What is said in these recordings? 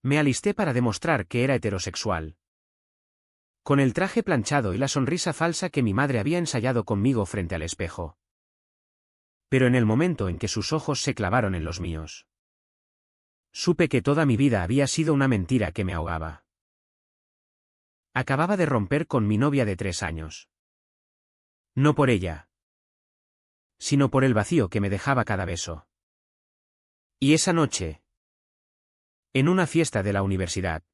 Me alisté para demostrar que era heterosexual. Con el traje planchado y la sonrisa falsa que mi madre había ensayado conmigo frente al espejo. Pero en el momento en que sus ojos se clavaron en los míos, supe que toda mi vida había sido una mentira que me ahogaba. Acababa de romper con mi novia de 3 años. No por ella, sino por el vacío que me dejaba cada beso. Y esa noche, en una fiesta de la universidad,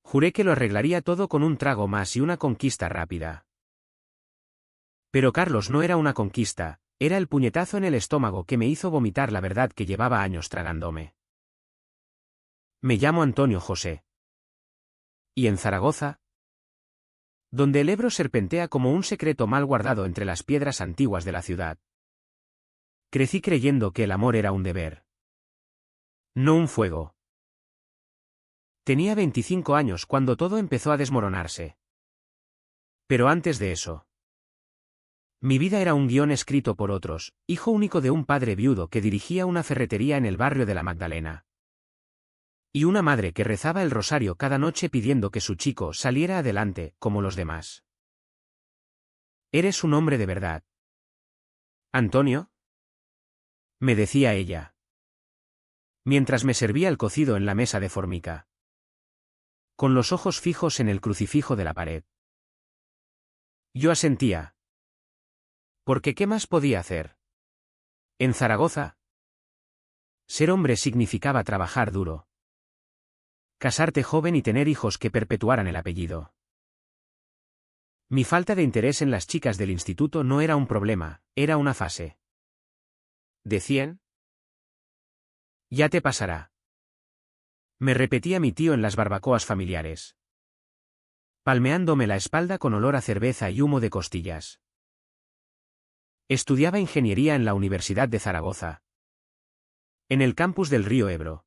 juré que lo arreglaría todo con un trago más y una conquista rápida. Pero Carlos no era una conquista, era el puñetazo en el estómago que me hizo vomitar la verdad que llevaba años tragándome. Me llamo Antonio José. Y en Zaragoza, donde el Ebro serpentea como un secreto mal guardado entre las piedras antiguas de la ciudad, crecí creyendo que el amor era un deber, no un fuego. Tenía 25 años cuando todo empezó a desmoronarse. Pero antes de eso, mi vida era un guión escrito por otros, hijo único de un padre viudo que dirigía una ferretería en el barrio de la Magdalena. Y una madre que rezaba el rosario cada noche pidiendo que su chico saliera adelante, como los demás. ¿Eres un hombre de verdad, Antonio?, me decía ella, mientras me servía el cocido en la mesa de formica, con los ojos fijos en el crucifijo de la pared. Yo asentía. Porque ¿qué más podía hacer? En Zaragoza, ser hombre significaba trabajar duro, casarte joven y tener hijos que perpetuaran el apellido. Mi falta de interés en las chicas del instituto no era un problema, era una fase. ¿Decían? Ya te pasará. Me repetía mi tío en las barbacoas familiares, palmeándome la espalda con olor a cerveza y humo de costillas. Estudiaba ingeniería en la Universidad de Zaragoza, en el campus del río Ebro,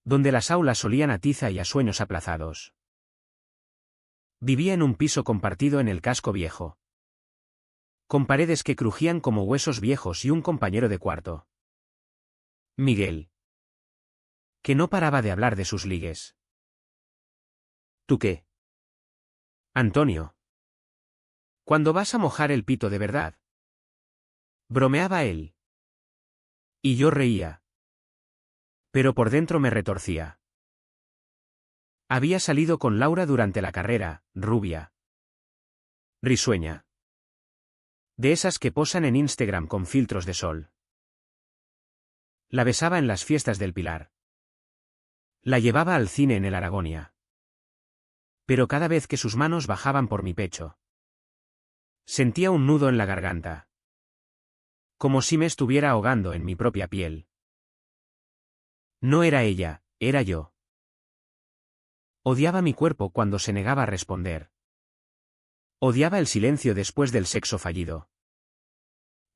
donde las aulas olían a tiza y a sueños aplazados. Vivía en un piso compartido en el casco viejo, con paredes que crujían como huesos viejos y un compañero de cuarto, Miguel, que no paraba de hablar de sus ligues. ¿Tú qué, Antonio? ¿Cuándo vas a mojar el pito de verdad? Bromeaba él. Y yo reía. Pero por dentro me retorcía. Había salido con Laura durante la carrera, rubia, risueña, de esas que posan en Instagram con filtros de sol. La besaba en las fiestas del Pilar. La llevaba al cine en el Aragonia. Pero cada vez que sus manos bajaban por mi pecho, sentía un nudo en la garganta, como si me estuviera ahogando en mi propia piel. No era ella, era yo. Odiaba mi cuerpo cuando se negaba a responder. Odiaba el silencio después del sexo fallido,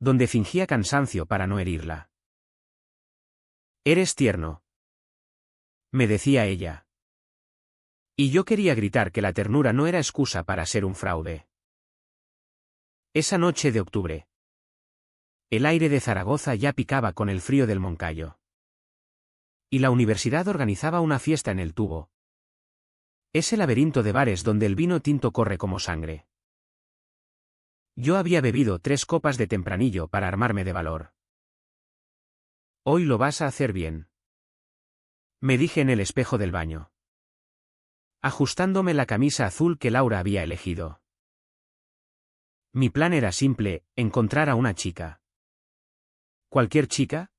donde fingía cansancio para no herirla. Eres tierno, me decía ella. Y yo quería gritar que la ternura no era excusa para ser un fraude. Esa noche de octubre, el aire de Zaragoza ya picaba con el frío del Moncayo. Y la universidad organizaba una fiesta en el Tubo, ese laberinto de bares donde el vino tinto corre como sangre. Yo había bebido 3 copas de tempranillo para armarme de valor. Hoy lo vas a hacer bien, me dije en el espejo del baño, ajustándome la camisa azul que Laura había elegido. Mi plan era simple, encontrar a una chica. ¿Cualquier chica?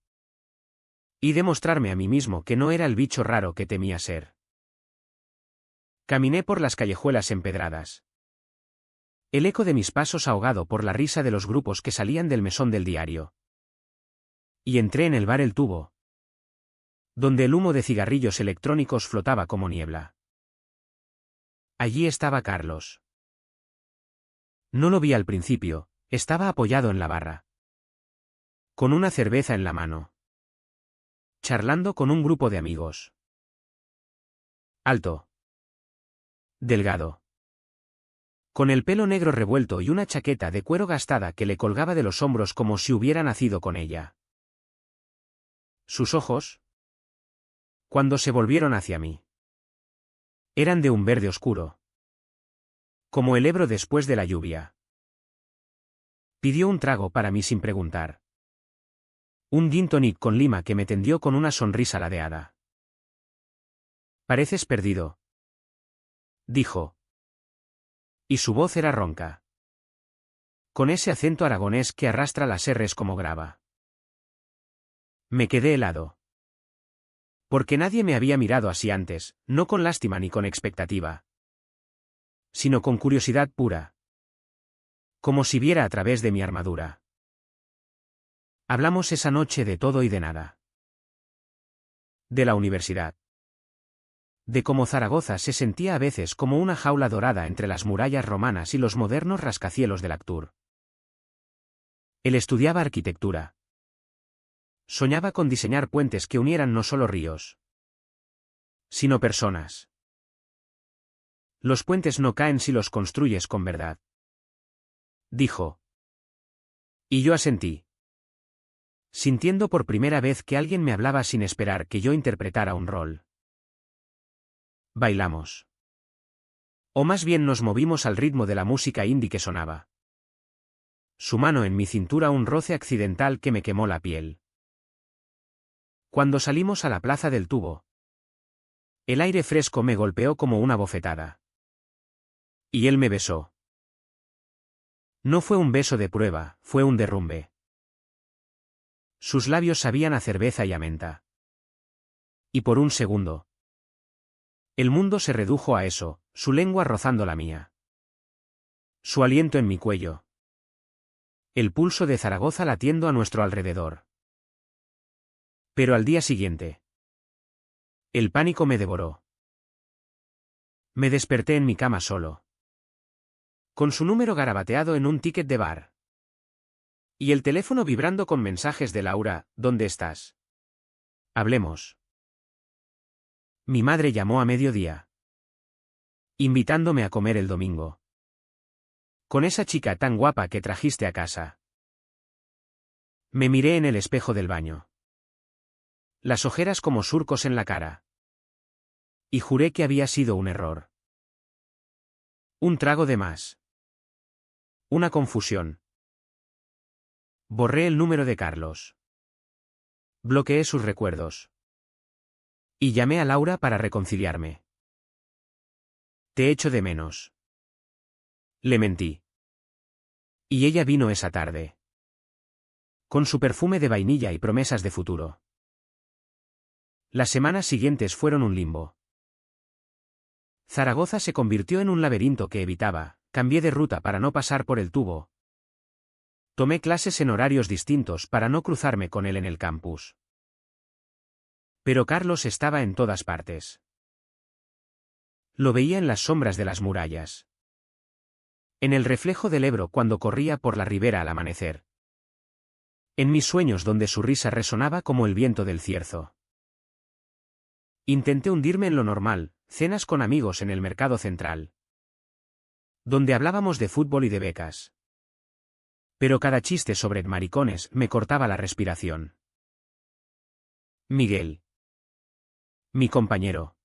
Y demostrarme a mí mismo que no era el bicho raro que temía ser. Caminé por las callejuelas empedradas, el eco de mis pasos ahogado por la risa de los grupos que salían del mesón del diario. Y entré en el bar El Tubo, donde el humo de cigarrillos electrónicos flotaba como niebla. Allí estaba Carlos. No lo vi al principio, estaba apoyado en la barra, con una cerveza en la mano, charlando con un grupo de amigos. Alto, delgado, con el pelo negro revuelto y una chaqueta de cuero gastada que le colgaba de los hombros como si hubiera nacido con ella. Sus ojos, Cuando se volvieron hacia mí. Eran de un verde oscuro. Como el Ebro después de la lluvia. Pidió un trago para mí sin preguntar. Un gin tonic con lima que me tendió con una sonrisa ladeada. Pareces perdido, dijo. Y su voz era ronca. Con ese acento aragonés que arrastra las R's como grava. Me quedé helado. Porque nadie me había mirado así antes, no con lástima ni con expectativa, sino con curiosidad pura. Como si viera a través de mi armadura. Hablamos esa noche de todo y de nada. De la universidad. De cómo Zaragoza se sentía a veces como una jaula dorada entre las murallas romanas y los modernos rascacielos del Actur. Él estudiaba arquitectura. Soñaba con diseñar puentes que unieran no solo ríos, sino personas. Los puentes no caen si los construyes con verdad, dijo. Y yo asentí. Sintiendo por primera vez que alguien me hablaba sin esperar que yo interpretara un rol. Bailamos. O más bien nos movimos al ritmo de la música indie que sonaba. Su mano en mi cintura, un roce accidental que me quemó la piel. Cuando salimos a la plaza del Tubo, el aire fresco me golpeó como una bofetada. Y él me besó. No fue un beso de prueba, fue un derrumbe. Sus labios sabían a cerveza y a menta. Y por un segundo, el mundo se redujo a eso, su lengua rozando la mía. Su aliento en mi cuello. El pulso de Zaragoza latiendo a nuestro alrededor. Pero al día siguiente, el pánico me devoró. Me desperté en mi cama solo. Con su número garabateado en un ticket de bar. Y el teléfono vibrando con mensajes de Laura, ¿dónde estás? Hablemos. Mi madre llamó a mediodía, invitándome a comer el domingo. Con esa chica tan guapa que trajiste a casa. Me miré en el espejo del baño. Las ojeras como surcos en la cara. Y juré que había sido un error. Un trago de más. Una confusión. Borré el número de Carlos. Bloqueé sus recuerdos. Y llamé a Laura para reconciliarme. Te echo de menos. Le mentí. Y ella vino esa tarde. Con su perfume de vainilla y promesas de futuro. Las semanas siguientes fueron un limbo. Zaragoza se convirtió en un laberinto que evitaba, cambié de ruta para no pasar por el Tubo. Tomé clases en horarios distintos para no cruzarme con él en el campus. Pero Carlos estaba en todas partes. Lo veía en las sombras de las murallas. En el reflejo del Ebro cuando corría por la ribera al amanecer. En mis sueños donde su risa resonaba como el viento del cierzo. Intenté hundirme en lo normal, cenas con amigos en el mercado central. Donde hablábamos de fútbol y de becas. Pero cada chiste sobre maricones me cortaba la respiración. Miguel. Mi compañero.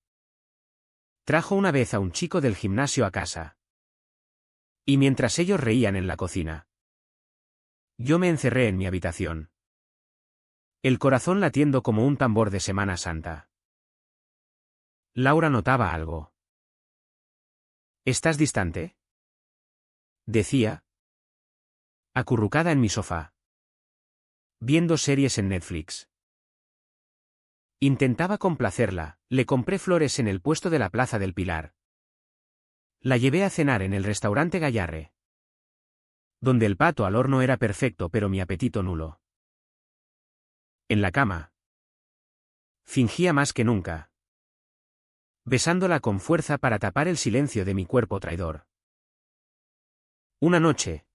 Trajo una vez a un chico del gimnasio a casa. Y mientras ellos reían en la cocina, yo me encerré en mi habitación. El corazón latiendo como un tambor de Semana Santa. Laura notaba algo. ¿Estás distante?, decía, acurrucada en mi sofá, viendo series en Netflix. Intentaba complacerla, le compré flores en el puesto de la Plaza del Pilar. La llevé a cenar en el restaurante Gallarre, donde el pato al horno era perfecto pero mi apetito nulo. En la cama, fingía más que nunca, besándola con fuerza para tapar el silencio de mi cuerpo traidor. Una noche,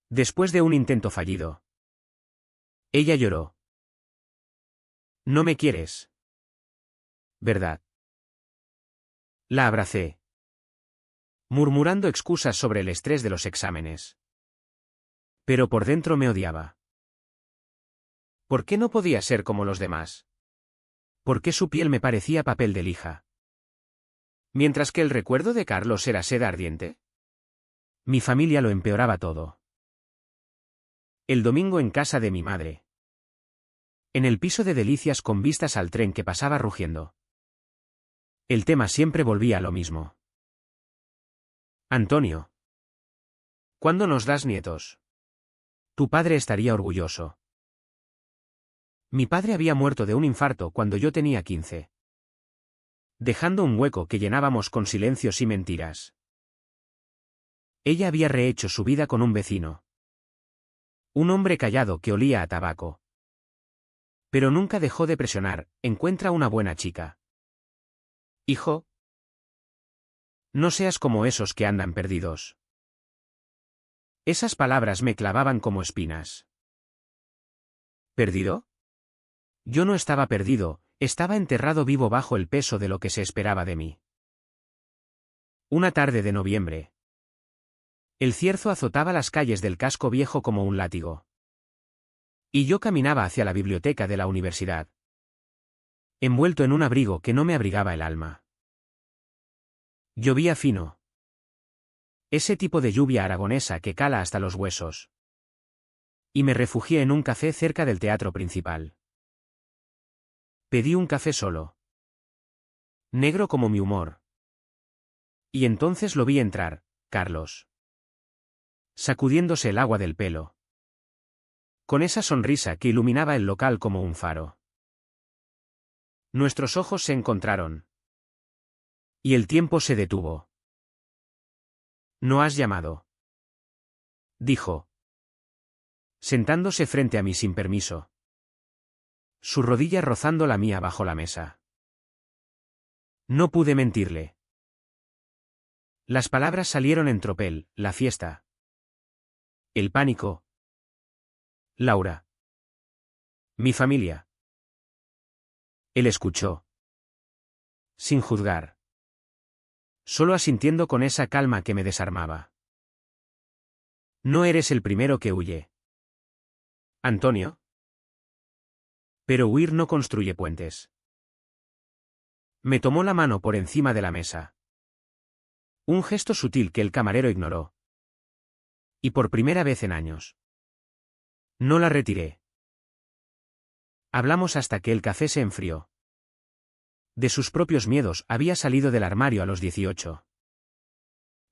después de un intento fallido, ella lloró. No me quieres, ¿verdad? La abracé, murmurando excusas sobre el estrés de los exámenes. Pero por dentro me odiaba. ¿Por qué no podía ser como los demás? ¿Por qué su piel me parecía papel de lija? Mientras que el recuerdo de Carlos era seda ardiente. Mi familia lo empeoraba todo. El domingo en casa de mi madre. En el piso de Delicias con vistas al tren que pasaba rugiendo. El tema siempre volvía a lo mismo. Antonio. ¿Cuándo nos das nietos? Tu padre estaría orgulloso. Mi padre había muerto de un infarto cuando yo tenía 15. Dejando un hueco que llenábamos con silencios y mentiras. Ella había rehecho su vida con un vecino. Un hombre callado que olía a tabaco. Pero nunca dejó de presionar, encuentra una buena chica. Hijo. No seas como esos que andan perdidos. Esas palabras me clavaban como espinas. ¿Perdido? Yo no estaba perdido, estaba enterrado vivo bajo el peso de lo que se esperaba de mí. Una tarde de noviembre. El cierzo azotaba las calles del casco viejo como un látigo. Y yo caminaba hacia la biblioteca de la universidad. Envuelto en un abrigo que no me abrigaba el alma. Llovía fino. Ese tipo de lluvia aragonesa que cala hasta los huesos. Y me refugié en un café cerca del teatro principal. Pedí un café solo. Negro como mi humor. Y entonces lo vi entrar, Carlos. Sacudiéndose el agua del pelo. Con esa sonrisa que iluminaba el local como un faro. Nuestros ojos se encontraron. Y el tiempo se detuvo. ¿No has llamado? Dijo. Sentándose frente a mí sin permiso. Su rodilla rozando la mía bajo la mesa. No pude mentirle. Las palabras salieron en tropel, la fiesta. El pánico. Laura. Mi familia. Él escuchó. Sin juzgar. Solo asintiendo con esa calma que me desarmaba. No eres el primero que huye. Antonio. Pero huir no construye puentes. Me tomó la mano por encima de la mesa. Un gesto sutil que el camarero ignoró. Y por primera vez en años. No la retiré. Hablamos hasta que el café se enfrió. De sus propios miedos había salido del armario a los 18.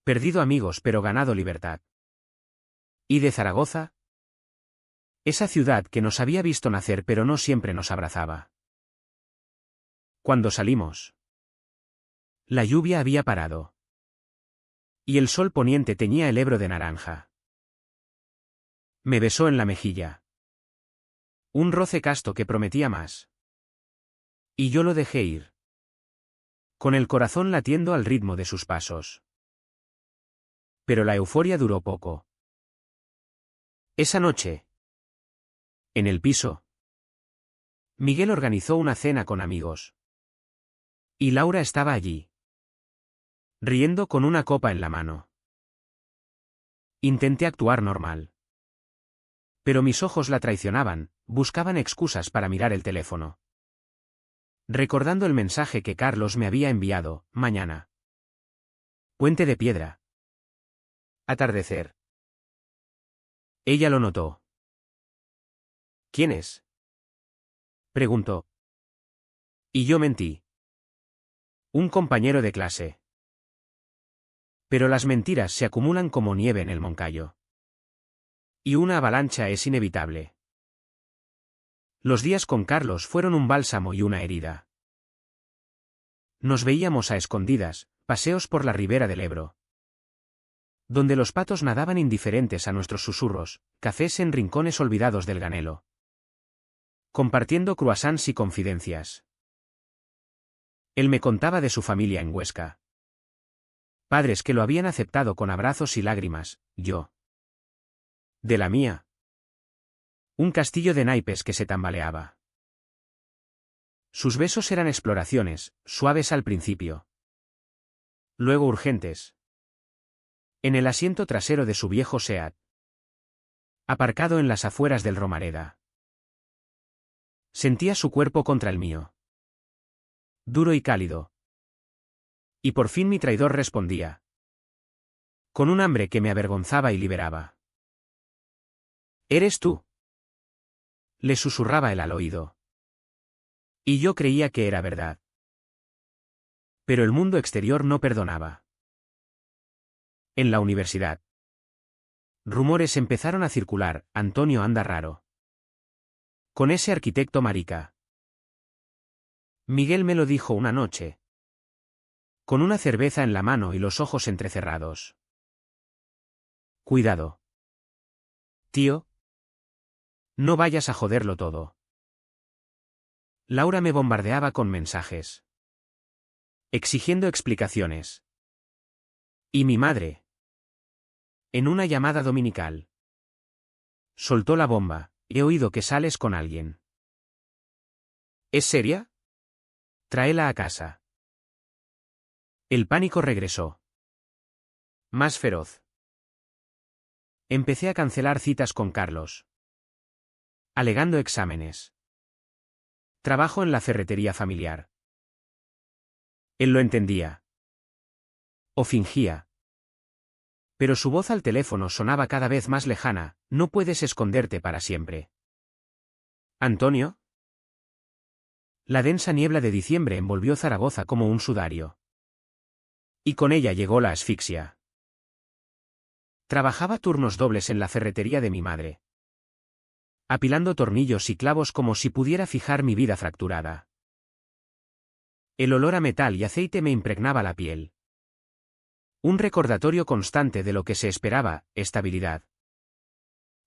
Perdido amigos pero ganado libertad. ¿Y de Zaragoza? Esa ciudad que nos había visto nacer pero no siempre nos abrazaba. Cuando salimos. La lluvia había parado. Y el sol poniente teñía el Ebro de naranja. Me besó en la mejilla. Un roce casto que prometía más. Y yo lo dejé ir. Con el corazón latiendo al ritmo de sus pasos. Pero la euforia duró poco. Esa noche. En el piso. Miguel organizó una cena con amigos. Y Laura estaba allí. Riendo con una copa en la mano. Intenté actuar normal. Pero mis ojos la traicionaban, buscaban excusas para mirar el teléfono. Recordando el mensaje que Carlos me había enviado, mañana. Puente de piedra. Atardecer. Ella lo notó. ¿Quién es? Preguntó. Y yo mentí. Un compañero de clase. Pero las mentiras se acumulan como nieve en el Moncayo. Y una avalancha es inevitable. Los días con Carlos fueron un bálsamo y una herida. Nos veíamos a escondidas, paseos por la ribera del Ebro. Donde los patos nadaban indiferentes a nuestros susurros, cafés en rincones olvidados del Ganelo. Compartiendo croissants y confidencias. Él me contaba de su familia en Huesca. Padres que lo habían aceptado con abrazos y lágrimas, yo. De la mía. Un castillo de naipes que se tambaleaba. Sus besos eran exploraciones, suaves al principio. Luego urgentes. En el asiento trasero de su viejo Seat. Aparcado en las afueras del Romareda. Sentía su cuerpo contra el mío. duro y cálido. Y por fin mi traidor respondía. Con un hambre que me avergonzaba y liberaba. «¿Eres tú?», le susurraba él al oído. Y yo creía que era verdad. Pero el mundo exterior no perdonaba. En la universidad. Rumores empezaron a circular: Antonio anda raro. Con ese arquitecto marica. Miguel me lo dijo una noche. Con una cerveza en la mano y los ojos entrecerrados. Cuidado. Tío. No vayas a joderlo todo. Laura me bombardeaba con mensajes. Exigiendo explicaciones. Y mi madre. En una llamada dominical. Soltó la bomba: he oído que sales con alguien. ¿Es seria? Tráela a casa. El pánico regresó. Más feroz. Empecé a cancelar citas con Carlos. Alegando exámenes. Trabajo en la ferretería familiar. Él lo entendía. O fingía. Pero su voz al teléfono sonaba cada vez más lejana: no puedes esconderte para siempre. ¿Antonio? La densa niebla de diciembre envolvió Zaragoza como un sudario. Y con ella llegó la asfixia. Trabajaba turnos dobles en la ferretería de mi madre. Apilando tornillos y clavos como si pudiera fijar mi vida fracturada. El olor a metal y aceite me impregnaba la piel. Un recordatorio constante de lo que se esperaba: estabilidad.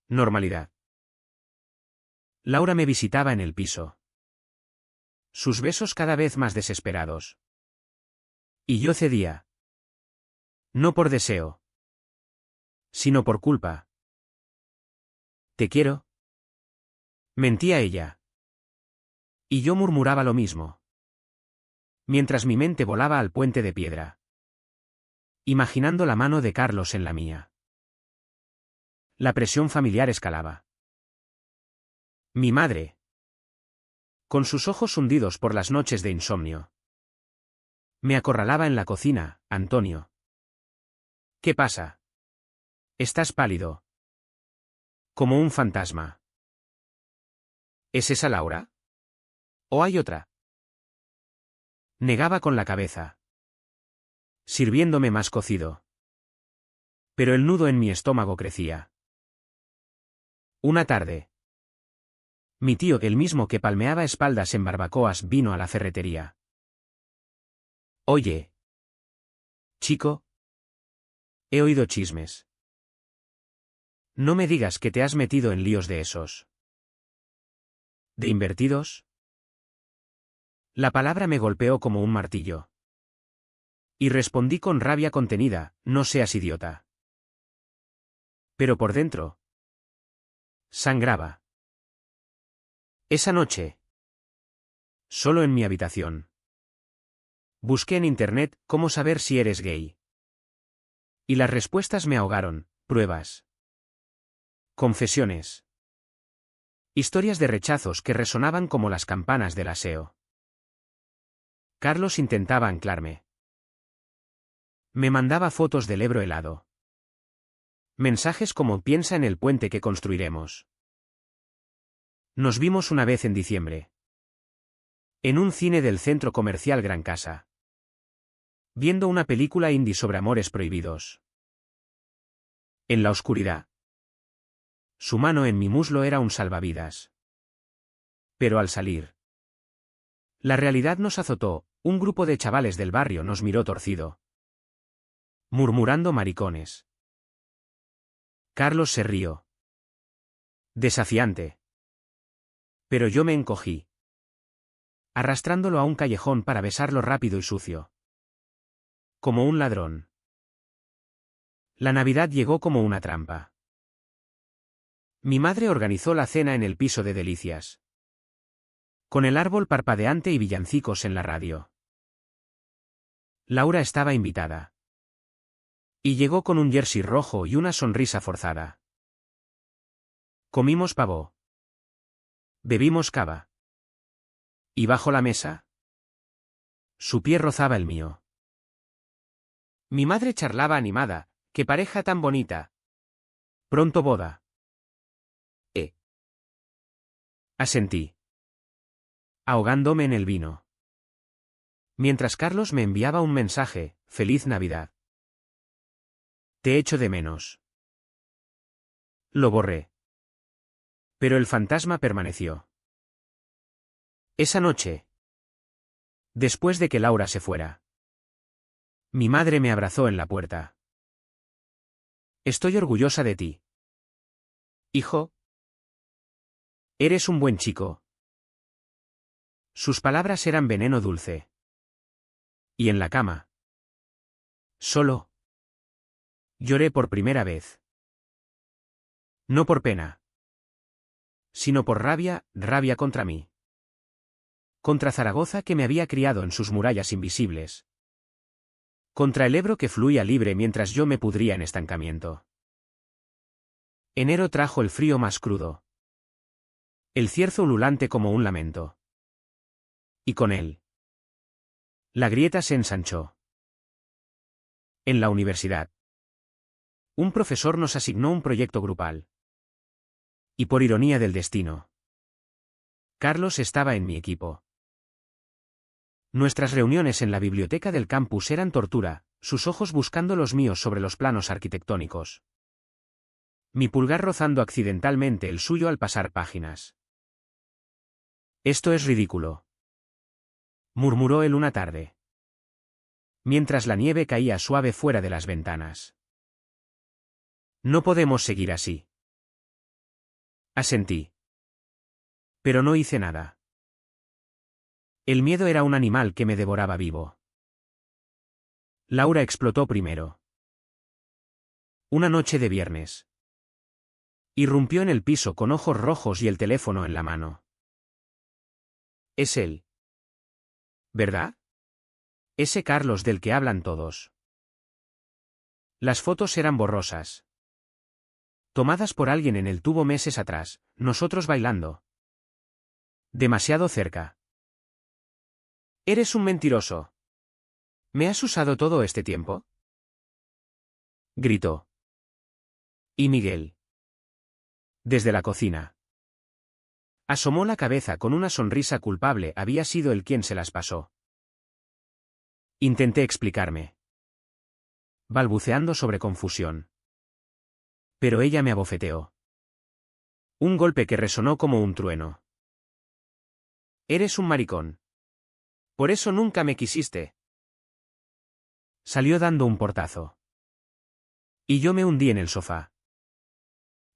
Normalidad. Laura me visitaba en el piso. Sus besos cada vez más desesperados. Y yo cedía. No por deseo. Sino por culpa. ¿Te quiero? Mentía ella. Y yo murmuraba lo mismo. Mientras mi mente volaba al puente de piedra. Imaginando la mano de Carlos en la mía. La presión familiar escalaba. Mi madre. Con sus ojos hundidos por las noches de insomnio. Me acorralaba en la cocina: Antonio. ¿Qué pasa? Estás pálido. Como un fantasma. ¿Es esa Laura? ¿O hay otra? Negaba con la cabeza. Sirviéndome más cocido. Pero el nudo en mi estómago crecía. Una tarde. Mi tío, el mismo que palmeaba espaldas en barbacoas, vino a la ferretería. Oye. Chico. He oído chismes. No me digas que te has metido en líos de esos. ¿De invertidos? La palabra me golpeó como un martillo. Y respondí con rabia contenida: no seas idiota. Pero por dentro. Sangraba. Esa noche. Solo en mi habitación. Busqué en internet: cómo saber si eres gay. Y las respuestas me ahogaron: pruebas. Confesiones. Historias de rechazos que resonaban como las campanas del aseo. Carlos intentaba anclarme. Me mandaba fotos del Ebro helado. Mensajes como: piensa en el puente que construiremos. Nos vimos una vez en diciembre. En un cine del centro comercial Gran Casa. Viendo una película indie sobre amores prohibidos. En la oscuridad. Su mano en mi muslo era un salvavidas. Pero al salir. La realidad nos azotó: un grupo de chavales del barrio nos miró torcido. Murmurando maricones. Carlos se rió. Desafiante. Pero yo me encogí. Arrastrándolo a un callejón para besarlo rápido y sucio. Como un ladrón. La Navidad llegó como una trampa. Mi madre organizó la cena en el piso de Delicias. Con el árbol parpadeante y villancicos en la radio. Laura estaba invitada. Y llegó con un jersey rojo y una sonrisa forzada. Comimos pavo. Bebimos cava. Y bajo la mesa. Su pie rozaba el mío. Mi madre charlaba animada. ¡Qué pareja tan bonita! Pronto boda. Asentí, ahogándome en el vino. Mientras Carlos me enviaba un mensaje: «Feliz Navidad. Te echo de menos». Lo borré. Pero el fantasma permaneció. Esa noche, después de que Laura se fuera, mi madre me abrazó en la puerta. «Estoy orgullosa de ti. Hijo. Eres un buen chico». Sus palabras eran veneno dulce. Y en la cama, solo, lloré por primera vez. No por pena, sino por rabia, rabia contra mí. Contra Zaragoza, que me había criado en sus murallas invisibles. Contra el Ebro que fluía libre mientras yo me pudría en estancamiento. Enero trajo el frío más crudo. El cierzo ululante como un lamento. Y con él, la grieta se ensanchó. En la universidad, un profesor nos asignó un proyecto grupal. Y por ironía del destino, Carlos estaba en mi equipo. Nuestras reuniones en la biblioteca del campus eran tortura, sus ojos buscando los míos sobre los planos arquitectónicos. Mi pulgar rozando accidentalmente el suyo al pasar páginas. «Esto es ridículo», murmuró él una tarde, mientras la nieve caía suave fuera de las ventanas. «No podemos seguir así». Asentí. Pero no hice nada. El miedo era un animal que me devoraba vivo. Laura explotó primero. Una noche de viernes. Irrumpió en el piso con ojos rojos y el teléfono en la mano. «Es él. ¿Verdad? Ese Carlos del que hablan todos». Las fotos eran borrosas. Tomadas por alguien en el tubo meses atrás, nosotros bailando. Demasiado cerca. «Eres un mentiroso. ¿Me has usado todo este tiempo?», gritó. Y Miguel, desde la cocina, asomó la cabeza con una sonrisa culpable. Había sido él quien se las pasó. Intenté explicarme, balbuceando sobre confusión. Pero ella me abofeteó. Un golpe que resonó como un trueno. «Eres un maricón. Por eso nunca me quisiste». Salió dando un portazo. Y yo me hundí en el sofá.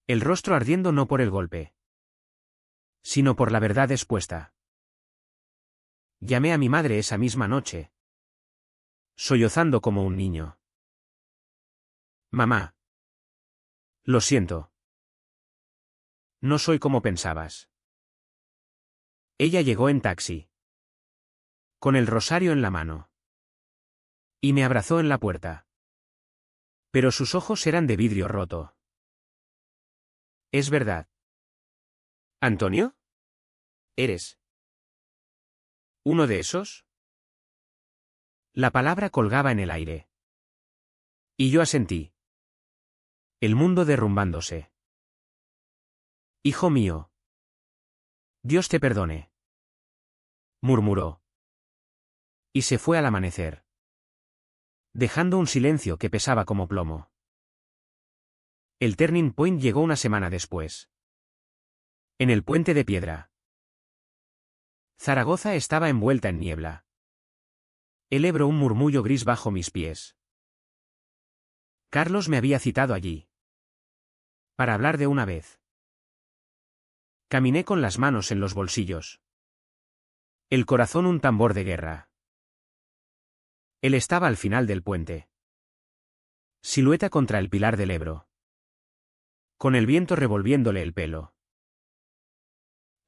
El rostro ardiendo no por el golpe, sino por la verdad expuesta. Llamé a mi madre esa misma noche, sollozando como un niño. «Mamá. Lo siento. No soy como pensabas». Ella llegó en taxi, con el rosario en la mano, y me abrazó en la puerta. Pero sus ojos eran de vidrio roto. «¿Es verdad? Antonio? ¿Eres uno de esos?». La palabra colgaba en el aire. Y yo asentí. El mundo derrumbándose. «Hijo mío. Dios te perdone», murmuró. Y se fue al amanecer, dejando un silencio que pesaba como plomo. El turning point llegó una semana después. En el puente de piedra. Zaragoza estaba envuelta en niebla. El Ebro un murmullo gris bajo mis pies. Carlos me había citado allí, para hablar de una vez. Caminé con las manos en los bolsillos. El corazón un tambor de guerra. Él estaba al final del puente. Silueta contra el pilar del Ebro, con el viento revolviéndole el pelo.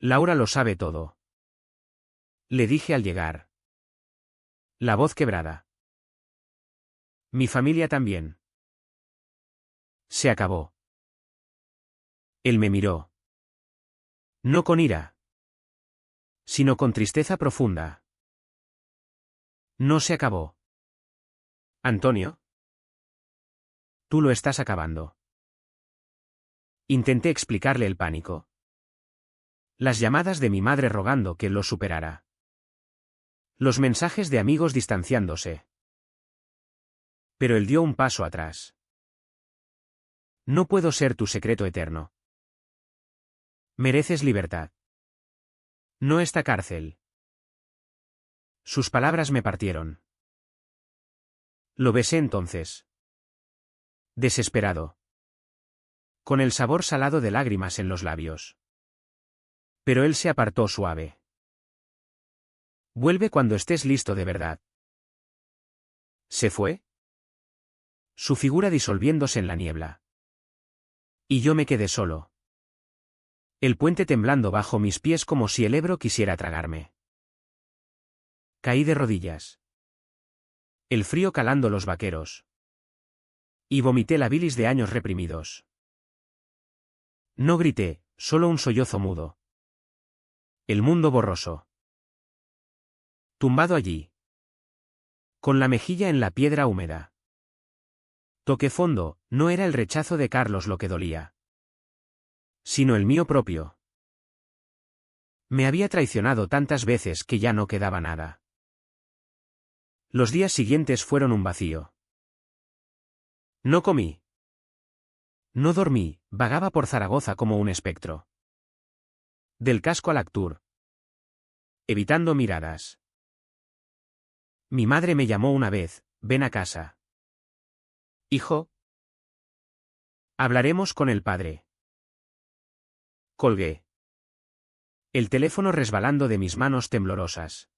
«Laura lo sabe todo», le dije al llegar, la voz quebrada. «Mi familia también». Se acabó. Él me miró. No con ira, sino con tristeza profunda. No se acabó. Antonio. Tú lo estás acabando. Intenté explicarle el pánico. Las llamadas de mi madre rogando que lo superara. Los mensajes de amigos distanciándose. Pero él dio un paso atrás. No puedo ser tu secreto eterno. Mereces libertad. No esta cárcel. Sus palabras me partieron. Lo besé entonces. Desesperado. Con el sabor salado de lágrimas en los labios. Pero él se apartó suave. Vuelve cuando estés listo de verdad. ¿Se fue? Su figura disolviéndose en la niebla. Y yo me quedé solo. El puente temblando bajo mis pies como si el Ebro quisiera tragarme. Caí de rodillas. El frío calando los vaqueros. Y vomité la bilis de años reprimidos. No grité, solo un sollozo mudo. El mundo borroso. Tumbado allí. Con la mejilla en la piedra húmeda. Toqué fondo, no era el rechazo de Carlos lo que dolía. Sino el mío propio. Me había traicionado tantas veces que ya no quedaba nada. Los días siguientes fueron un vacío. No comí. No dormí, vagaba por Zaragoza como un espectro. Del casco al Actur. Evitando miradas. Mi madre me llamó una vez, ven a casa. Hijo. Hablaremos con el padre. Colgué. El teléfono resbalando de mis manos temblorosas.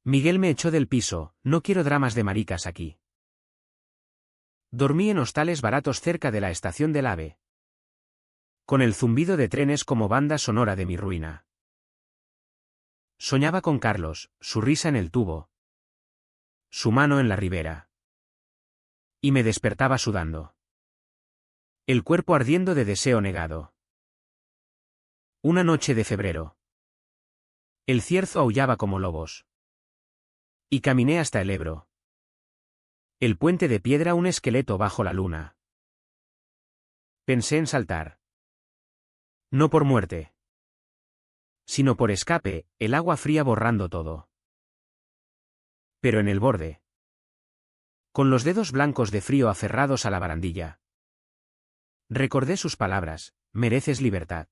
Miguel me echó del piso, no quiero dramas de maricas aquí. Dormí en hostales baratos cerca de la estación del AVE. Con el zumbido de trenes como banda sonora de mi ruina. Soñaba con Carlos, su risa en el tubo. Su mano en la ribera. Y me despertaba sudando. El cuerpo ardiendo de deseo negado. Una noche de febrero. El cierzo aullaba como lobos. Y caminé hasta el Ebro. El puente de piedra un esqueleto bajo la luna. Pensé en saltar. No por muerte. Sino por escape, el agua fría borrando todo. Pero en el borde. Con los dedos blancos de frío aferrados a la barandilla. Recordé sus palabras, mereces libertad.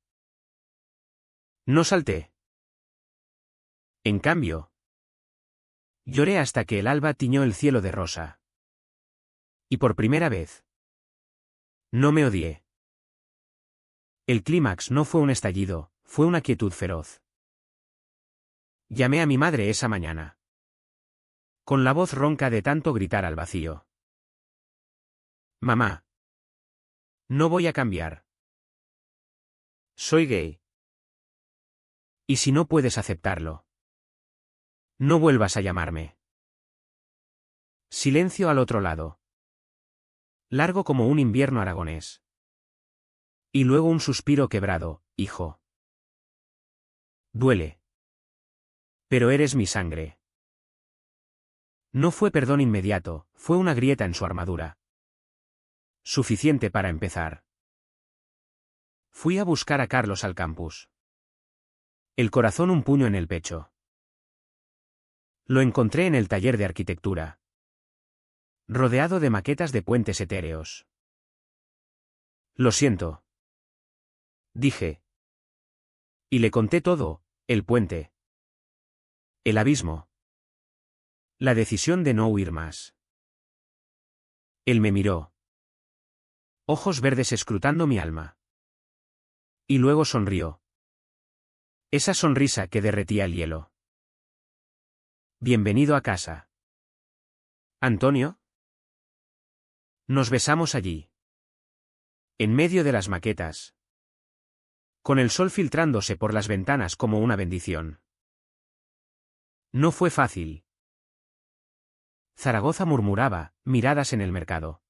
No salté. En cambio. Lloré hasta que el alba tiñó el cielo de rosa. Y por primera vez. No me odié. El clímax no fue un estallido, fue una quietud feroz. Llamé a mi madre esa mañana. Con la voz ronca de tanto gritar al vacío. Mamá. No voy a cambiar. Soy gay. Y si no puedes aceptarlo. No vuelvas a llamarme. Silencio al otro lado. Largo como un invierno aragonés. Y luego un suspiro quebrado, hijo. Duele. Pero eres mi sangre. No fue perdón inmediato, fue una grieta en su armadura. Suficiente para empezar. Fui a buscar a Carlos al campus. El corazón un puño en el pecho. Lo encontré en el taller de arquitectura. Rodeado de maquetas de puentes etéreos. Lo siento. Dije. Y le conté todo, el puente. El abismo. La decisión de no huir más. Él me miró. Ojos verdes escrutando mi alma. Y luego sonrió. Esa sonrisa que derretía el hielo. Bienvenido a casa. ¿Antonio? Nos besamos allí. En medio de las maquetas. Con el sol filtrándose por las ventanas como una bendición. No fue fácil. Zaragoza murmuraba, miradas en el mercado.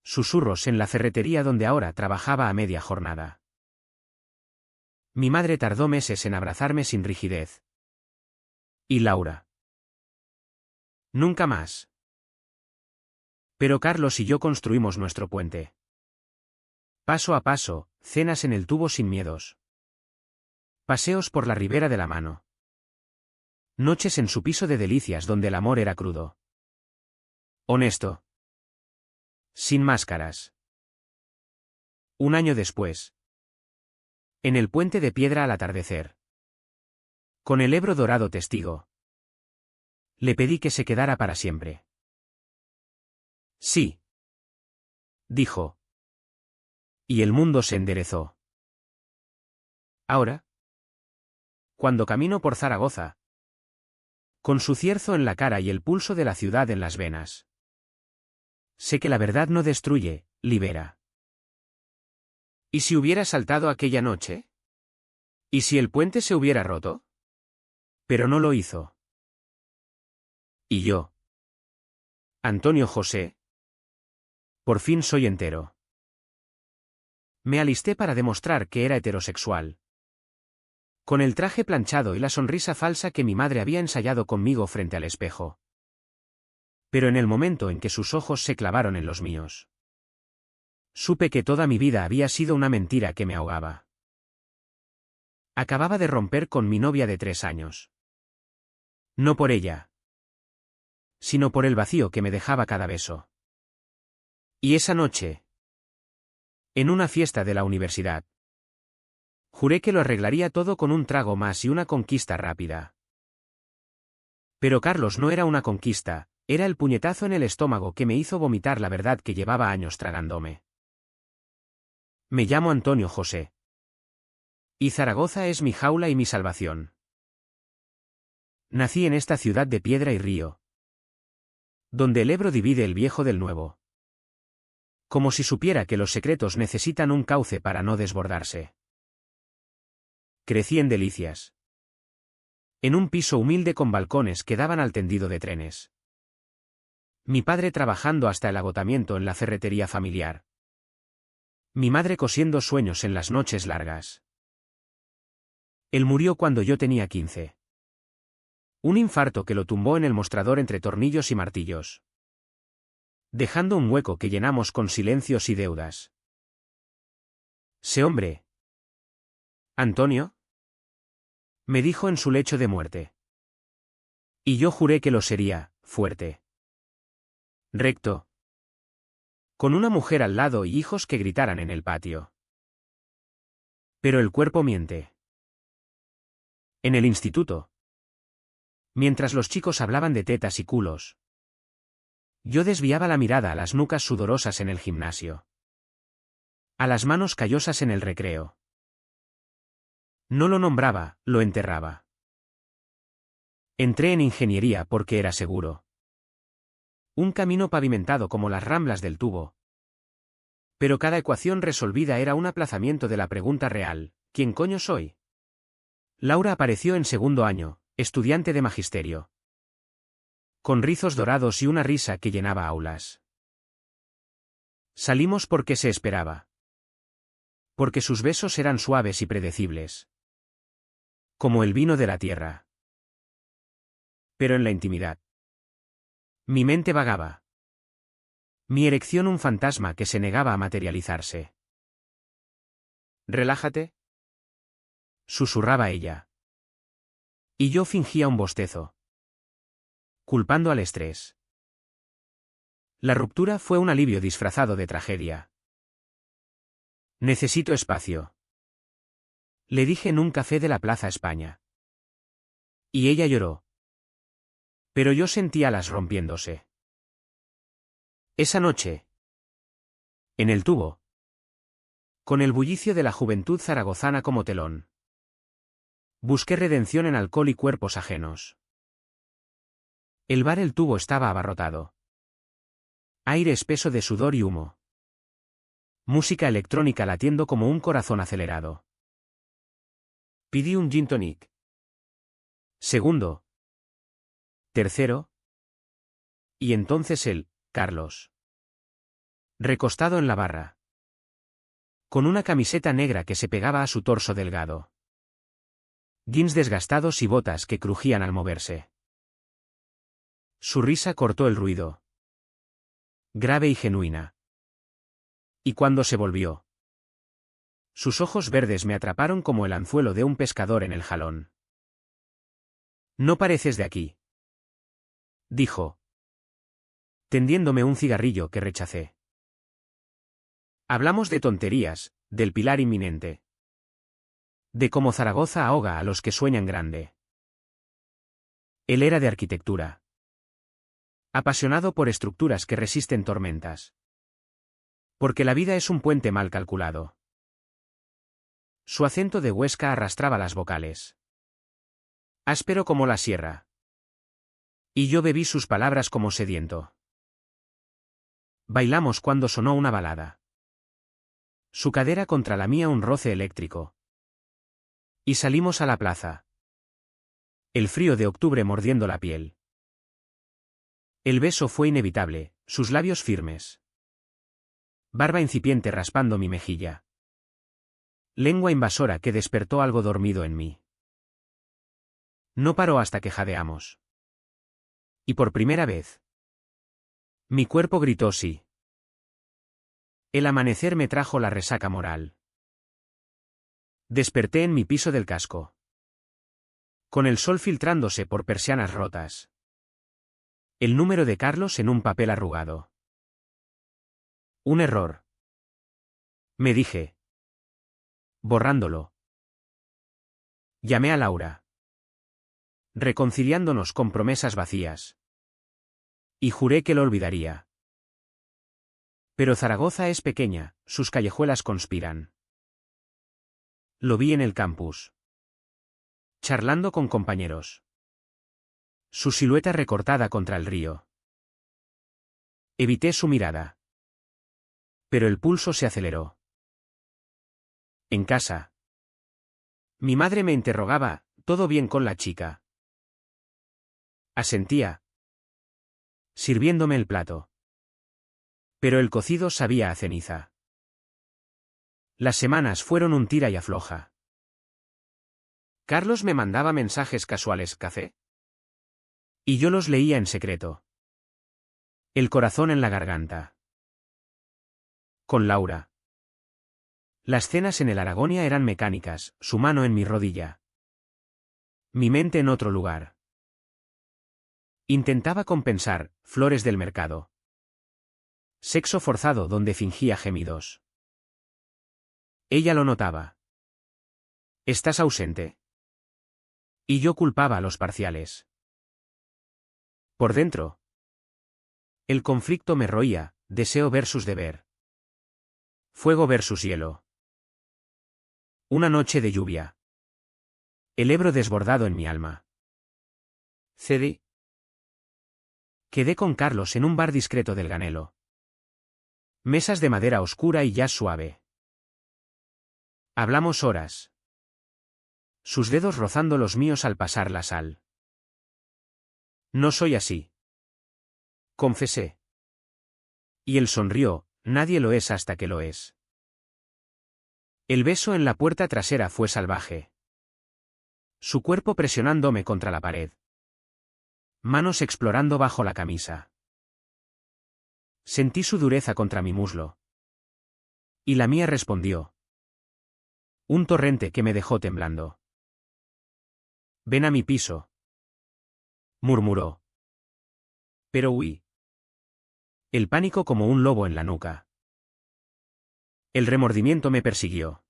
Susurros en la ferretería donde ahora trabajaba a media jornada. Mi madre tardó meses en abrazarme sin rigidez. Y Laura. Nunca más. Pero Carlos y yo construimos nuestro puente. Paso a paso, cenas en el tubo sin miedos. Paseos por la ribera de la mano. Noches en su piso de delicias donde el amor era crudo. Honesto. Sin máscaras. Un año después. En el puente de piedra al atardecer. Con el Ebro dorado testigo. Le pedí que se quedara para siempre. Sí. Dijo. Y el mundo se enderezó. Ahora, cuando camino por Zaragoza, con su cierzo en la cara y el pulso de la ciudad en las venas, sé que la verdad no destruye, libera. ¿Y si hubiera saltado aquella noche? ¿Y si el puente se hubiera roto? Pero no lo hizo. ¿Y yo? Antonio José. Por fin soy entero. Me alisté para demostrar que era heterosexual. Con el traje planchado y la sonrisa falsa que mi madre había ensayado conmigo frente al espejo. Pero en el momento en que sus ojos se clavaron en los míos, supe que toda mi vida había sido una mentira que me ahogaba. Acababa de romper con mi novia de 3 años. No por ella, sino por el vacío que me dejaba cada beso. Y esa noche, en una fiesta de la universidad, juré que lo arreglaría todo con un trago más y una conquista rápida. Pero Carlos no era una conquista, era el puñetazo en el estómago que me hizo vomitar la verdad que llevaba años tragándome. Me llamo Antonio José. Y Zaragoza es mi jaula y mi salvación. Nací en esta ciudad de piedra y río, donde el Ebro divide el viejo del nuevo. Como si supiera que los secretos necesitan un cauce para no desbordarse. Crecí en Delicias. En un piso humilde con balcones que daban al tendido de trenes. Mi padre trabajando hasta el agotamiento en la ferretería familiar. Mi madre cosiendo sueños en las noches largas. Él murió cuando yo tenía 15. Un infarto que lo tumbó en el mostrador entre tornillos y martillos, dejando un hueco que llenamos con silencios y deudas. «Sé hombre». «¿Antonio?», me dijo en su lecho de muerte. Y yo juré que lo sería, fuerte. Recto. Con una mujer al lado y hijos que gritaran en el patio. Pero el cuerpo miente. En el instituto, mientras los chicos hablaban de tetas y culos, yo desviaba la mirada a las nucas sudorosas en el gimnasio, a las manos callosas en el recreo. No lo nombraba, lo enterraba. Entré en ingeniería porque era seguro. Un camino pavimentado como las ramblas del tubo. Pero cada ecuación resolvida era un aplazamiento de la pregunta real: ¿quién coño soy? Laura apareció en segundo año, estudiante de magisterio, con rizos dorados y una risa que llenaba aulas. Salimos porque se esperaba. Porque sus besos eran suaves y predecibles, como el vino de la tierra. Pero en la intimidad, mi mente vagaba. Mi erección un fantasma que se negaba a materializarse. «Relájate», susurraba ella. Y yo fingía un bostezo, culpando al estrés. La ruptura fue un alivio disfrazado de tragedia. «Necesito espacio», le dije en un café de la Plaza España. Y ella lloró. Pero yo sentía alas rompiéndose. Esa noche, en el tubo, con el bullicio de la juventud zaragozana como telón, busqué redención en alcohol y cuerpos ajenos. El bar El Tubo estaba abarrotado. Aire espeso de sudor y humo. Música electrónica latiendo como un corazón acelerado. Pidí un gin tonic. Segundo. Tercero. Y entonces él, Carlos. Recostado en la barra, con una camiseta negra que se pegaba a su torso delgado. Jeans desgastados y botas que crujían al moverse. Su risa cortó el ruido. Grave y genuina. Y cuando se volvió, sus ojos verdes me atraparon como el anzuelo de un pescador en el jalón. No pareces de aquí, dijo, tendiéndome un cigarrillo que rechacé. Hablamos de tonterías, del pilar inminente. De cómo Zaragoza ahoga a los que sueñan grande. Él era de arquitectura. Apasionado por estructuras que resisten tormentas. Porque la vida es un puente mal calculado. Su acento de Huesca arrastraba las vocales. Áspero como la sierra. Y yo bebí sus palabras como sediento. Bailamos cuando sonó una balada. Su cadera contra la mía un roce eléctrico. Y salimos a la plaza. El frío de octubre mordiendo la piel. El beso fue inevitable, sus labios firmes. Barba incipiente raspando mi mejilla. Lengua invasora que despertó algo dormido en mí. No paró hasta que jadeamos. Y por primera vez, mi cuerpo gritó sí. El amanecer me trajo la resaca moral. Desperté en mi piso del casco. Con el sol filtrándose por persianas rotas. El número de Carlos en un papel arrugado. Un error. Me dije. Borrándolo. Llamé a Laura. Reconciliándonos con promesas vacías. Y juré que lo olvidaría. Pero Zaragoza es pequeña, sus callejuelas conspiran. Lo vi en el campus. Charlando con compañeros. Su silueta recortada contra el río. Evité su mirada. Pero el pulso se aceleró. En casa. Mi madre me interrogaba, ¿todo bien con la chica? Asentía. Sirviéndome el plato. Pero el cocido sabía a ceniza. Las semanas fueron un tira y afloja. Carlos me mandaba mensajes casuales, café. Y yo los leía en secreto. El corazón en la garganta. Con Laura. Las cenas en el Aragonia eran mecánicas, su mano en mi rodilla. Mi mente en otro lugar. Intentaba compensar, flores del mercado. Sexo forzado donde fingía gemidos. Ella lo notaba. Estás ausente. Y yo culpaba a los parciales. Por dentro. El conflicto me roía, deseo versus deber. Fuego versus hielo. Una noche de lluvia. El Ebro desbordado en mi alma. Cedí. Quedé con Carlos en un bar discreto del Ganelo. Mesas de madera oscura y jazz suave. Hablamos horas. Sus dedos rozando los míos al pasar la sal. No soy así. Confesé. Y él sonrió, nadie lo es hasta que lo es. El beso en la puerta trasera fue salvaje. Su cuerpo presionándome contra la pared. Manos explorando bajo la camisa. Sentí su dureza contra mi muslo. Y la mía respondió. Un torrente que me dejó temblando. Ven a mi piso. Murmuró. Pero huí. El pánico como un lobo en la nuca. El remordimiento me persiguió.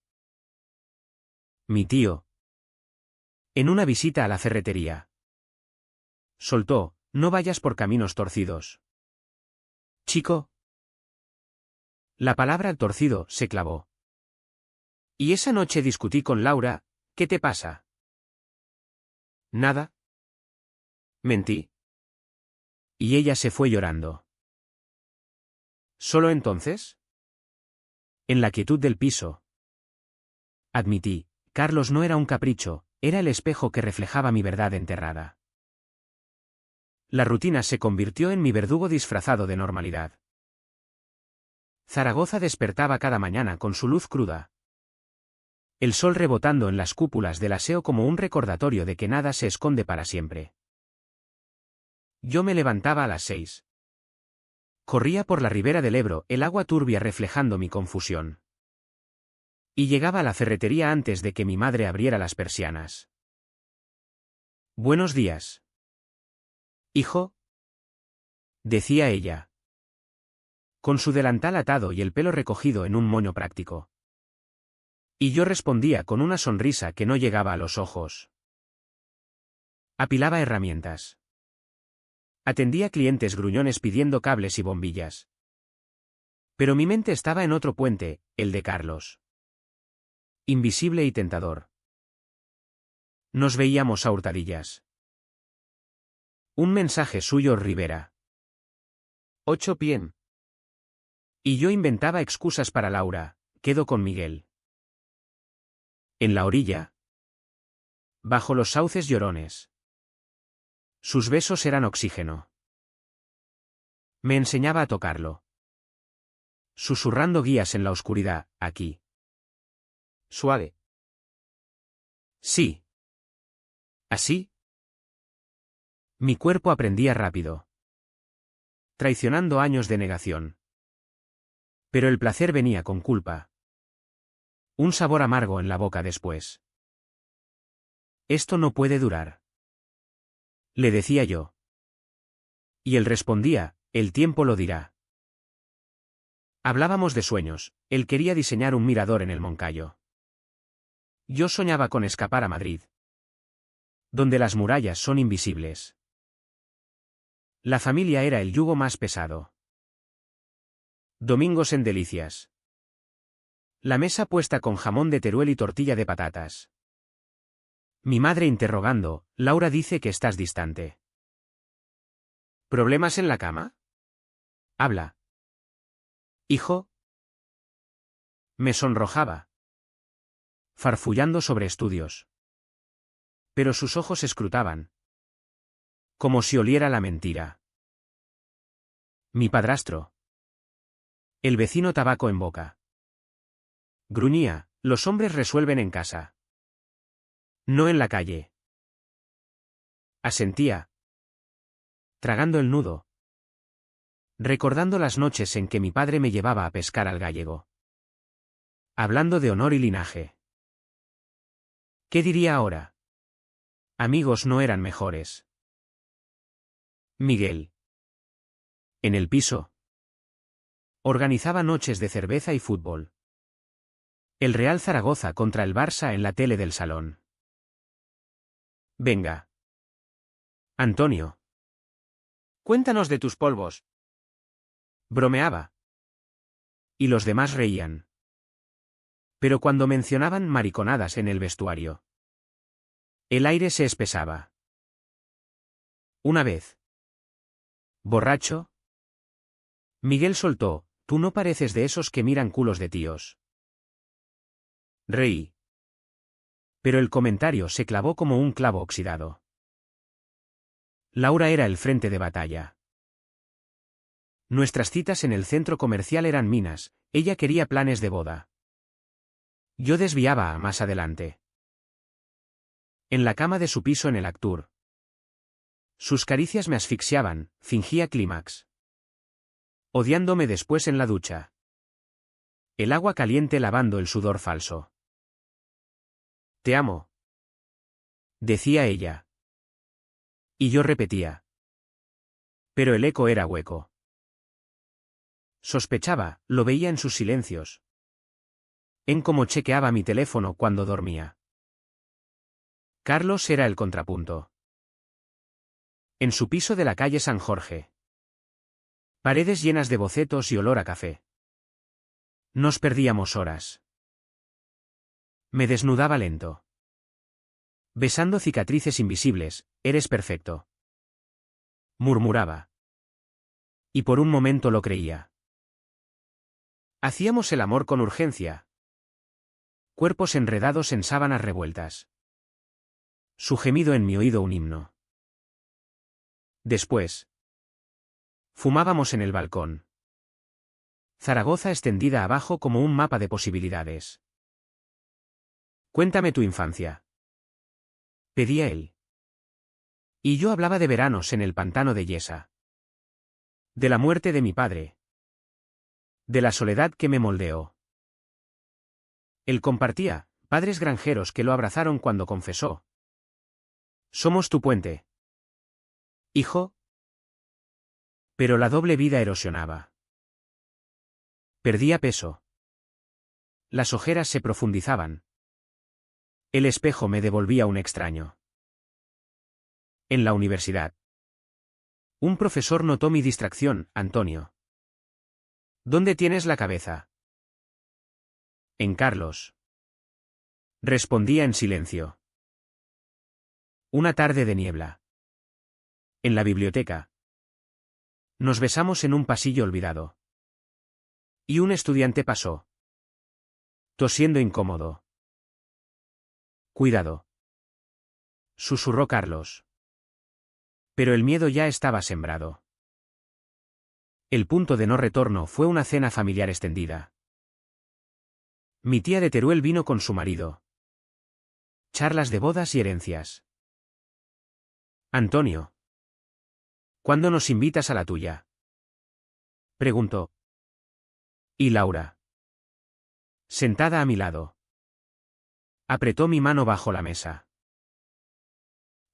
Mi tío. En una visita a la ferretería. Soltó, no vayas por caminos torcidos. Chico. La palabra torcido se clavó. Y esa noche discutí con Laura, ¿qué te pasa? Nada. Mentí. Y ella se fue llorando. ¿Solo entonces? En la quietud del piso. Admití, Carlos no era un capricho, era el espejo que reflejaba mi verdad enterrada. La rutina se convirtió en mi verdugo disfrazado de normalidad. Zaragoza despertaba cada mañana con su luz cruda. El sol rebotando en las cúpulas del aseo como un recordatorio de que nada se esconde para siempre. Yo me levantaba a las 6. Corría por la ribera del Ebro, el agua turbia reflejando mi confusión. Y llegaba a la ferretería antes de que mi madre abriera las persianas. «Buenos días. Hijo», decía ella, con su delantal atado y el pelo recogido en un moño práctico. Y yo respondía con una sonrisa que no llegaba a los ojos. Apilaba herramientas. Atendía clientes gruñones pidiendo cables y bombillas. Pero mi mente estaba en otro puente, el de Carlos. Invisible y tentador. Nos veíamos a hurtadillas. Un mensaje suyo, Rivera. 8 p.m. Y yo inventaba excusas para Laura, quedo con Miguel. En la orilla. Bajo los sauces llorones. Sus besos eran oxígeno. Me enseñaba a tocarlo. Susurrando guías en la oscuridad, aquí. Suave. Sí. ¿Así? Mi cuerpo aprendía rápido. Traicionando años de negación. Pero el placer venía con culpa. Un sabor amargo en la boca después. Esto no puede durar. Le decía yo. Y él respondía, el tiempo lo dirá. Hablábamos de sueños, él quería diseñar un mirador en el Moncayo. Yo soñaba con escapar a Madrid. Donde las murallas son invisibles. La familia era el yugo más pesado. Domingos en Delicias. La mesa puesta con jamón de Teruel y tortilla de patatas. Mi madre interrogando, Laura dice que estás distante. ¿Problemas en la cama? Habla. Hijo. Me sonrojaba. Farfullando sobre estudios. Pero sus ojos escrutaban. Como si oliera la mentira. Mi padrastro. El vecino tabaco en boca. Gruñía, los hombres resuelven en casa. No en la calle. Asentía. Tragando el nudo. Recordando las noches en que mi padre me llevaba a pescar al gallego. Hablando de honor y linaje. ¿Qué diría ahora? Amigos no eran mejores. Miguel. En el piso. Organizaba noches de cerveza y fútbol. El Real Zaragoza contra el Barça en la tele del salón. Venga. Antonio. Cuéntanos de tus polvos. Bromeaba. Y los demás reían. Pero cuando mencionaban mariconadas en el vestuario. El aire se espesaba. Una vez. Borracho. Miguel soltó, tú no pareces de esos que miran culos de tíos. Reí. Pero el comentario se clavó como un clavo oxidado. Laura era el frente de batalla. Nuestras citas en el centro comercial eran minas, ella quería planes de boda. Yo desviaba a más adelante. En la cama de su piso en el Actur. Sus caricias me asfixiaban, fingía clímax. Odiándome después en la ducha. El agua caliente lavando el sudor falso. Te amo. Decía ella. Y yo repetía. Pero el eco era hueco. Sospechaba, lo veía en sus silencios. En cómo chequeaba mi teléfono cuando dormía. Carlos era el contrapunto. En su piso de la calle San Jorge. Paredes llenas de bocetos y olor a café. Nos perdíamos horas. Me desnudaba lento. Besando cicatrices invisibles, eres perfecto. Murmuraba. Y por un momento lo creía. Hacíamos el amor con urgencia. Cuerpos enredados en sábanas revueltas. Su gemido en mi oído un himno. Después. Fumábamos en el balcón. Zaragoza extendida abajo como un mapa de posibilidades. Cuéntame tu infancia. Pedía él. Y yo hablaba de veranos en el pantano de Yesa. De la muerte de mi padre. De la soledad que me moldeó. Él compartía, padres granjeros que lo abrazaron cuando confesó. Somos tu puente. Hijo. Pero la doble vida erosionaba. Perdía peso. Las ojeras se profundizaban. El espejo me devolvía un extraño. En la universidad. Un profesor notó mi distracción, Antonio. ¿Dónde tienes la cabeza? En Carlos. Respondía en silencio. Una tarde de niebla. En la biblioteca. Nos besamos en un pasillo olvidado. Y un estudiante pasó. Tosiendo incómodo. Cuidado. Susurró Carlos. Pero el miedo ya estaba sembrado. El punto de no retorno fue una cena familiar extendida. Mi tía de Teruel vino con su marido. Charlas de bodas y herencias. Antonio. ¿Cuándo nos invitas a la tuya? Preguntó. ¿Y Laura? Sentada a mi lado. Apretó mi mano bajo la mesa.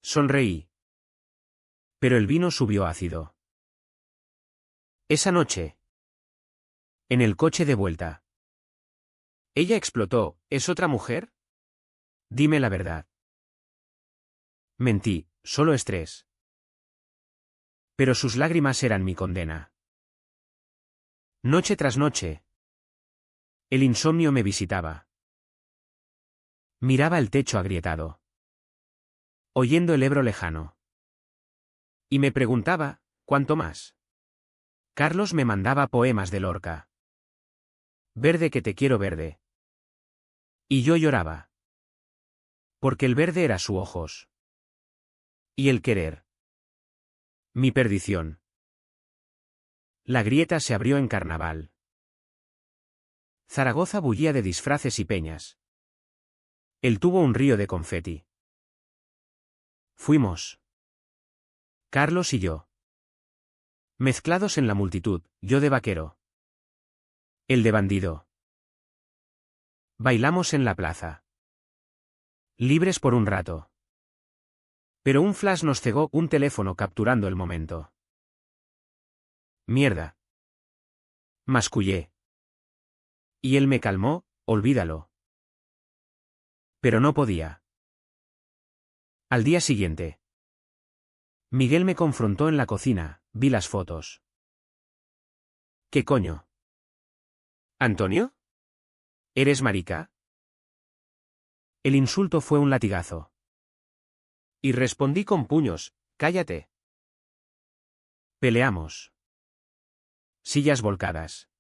Sonreí. Pero el vino subió ácido. Esa noche. En el coche de vuelta. Ella explotó. ¿Es otra mujer? Dime la verdad. Mentí, solo estrés. Pero sus lágrimas eran mi condena. Noche tras noche. El insomnio me visitaba. Miraba el techo agrietado. Oyendo el Ebro lejano. Y me preguntaba, ¿cuánto más? Carlos me mandaba poemas de Lorca. Verde que te quiero verde. Y yo lloraba. Porque el verde era su ojos. Y el querer. Mi perdición. La grieta se abrió en carnaval. Zaragoza bullía de disfraces y peñas. Él tuvo un río de confeti. Fuimos. Carlos y yo. Mezclados en la multitud, yo de vaquero. Él de bandido. Bailamos en la plaza. Libres por un rato. Pero un flash nos cegó, un teléfono capturando el momento. Mierda. Mascullé. Y él me calmó, olvídalo. Pero no podía. Al día siguiente. Miguel me confrontó en la cocina, vi las fotos. ¿Qué coño? ¿Antonio? ¿Eres marica? El insulto fue un latigazo. Y respondí con puños, cállate. Peleamos. Sillas volcadas.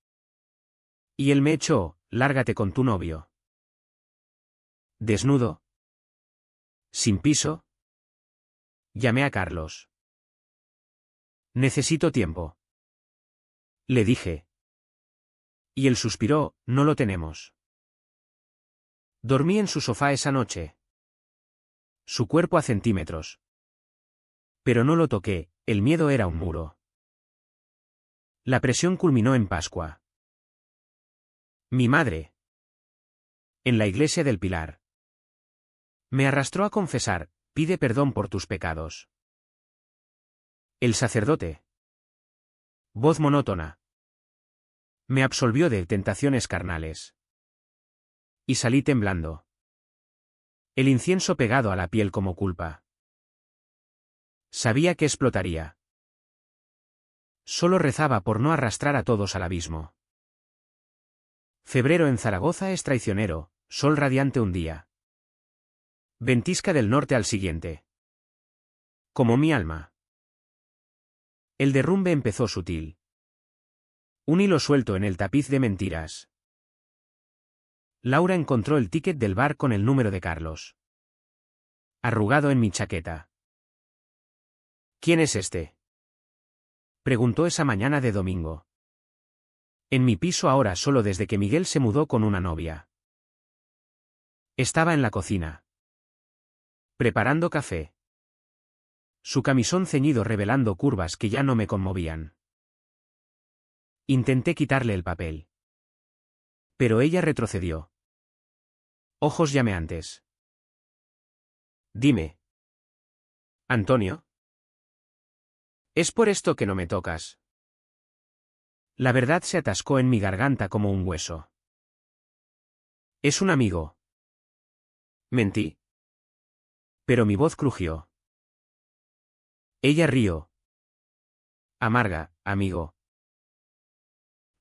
Y él me echó, lárgate con tu novio. Desnudo. Sin piso. Llamé a Carlos. Necesito tiempo. Le dije. Y él suspiró, no lo tenemos. Dormí en su sofá esa noche. Su cuerpo a centímetros. Pero no lo toqué, el miedo era un muro. La presión culminó en Pascua. Mi madre. En la iglesia del Pilar. Me arrastró a confesar, pide perdón por tus pecados. El sacerdote. Voz monótona. Me absolvió de tentaciones carnales. Y salí temblando. El incienso pegado a la piel como culpa. Sabía que explotaría. Solo rezaba por no arrastrar a todos al abismo. Febrero en Zaragoza es traicionero, sol radiante un día. Ventisca del norte al siguiente. Como mi alma. El derrumbe empezó sutil. Un hilo suelto en el tapiz de mentiras. Laura encontró el ticket del bar con el número de Carlos. Arrugado en mi chaqueta. ¿Quién es este? Preguntó esa mañana de domingo. En mi piso ahora solo desde que Miguel se mudó con una novia. Estaba en la cocina. Preparando café. Su camisón ceñido revelando curvas que ya no me conmovían. Intenté quitarle el papel. Pero ella retrocedió. Ojos llameantes. Dime. Antonio. ¿Es por esto que no me tocas? La verdad se atascó en mi garganta como un hueso. Es un amigo. Mentí. Pero mi voz crujió. Ella rió. Amarga, amigo.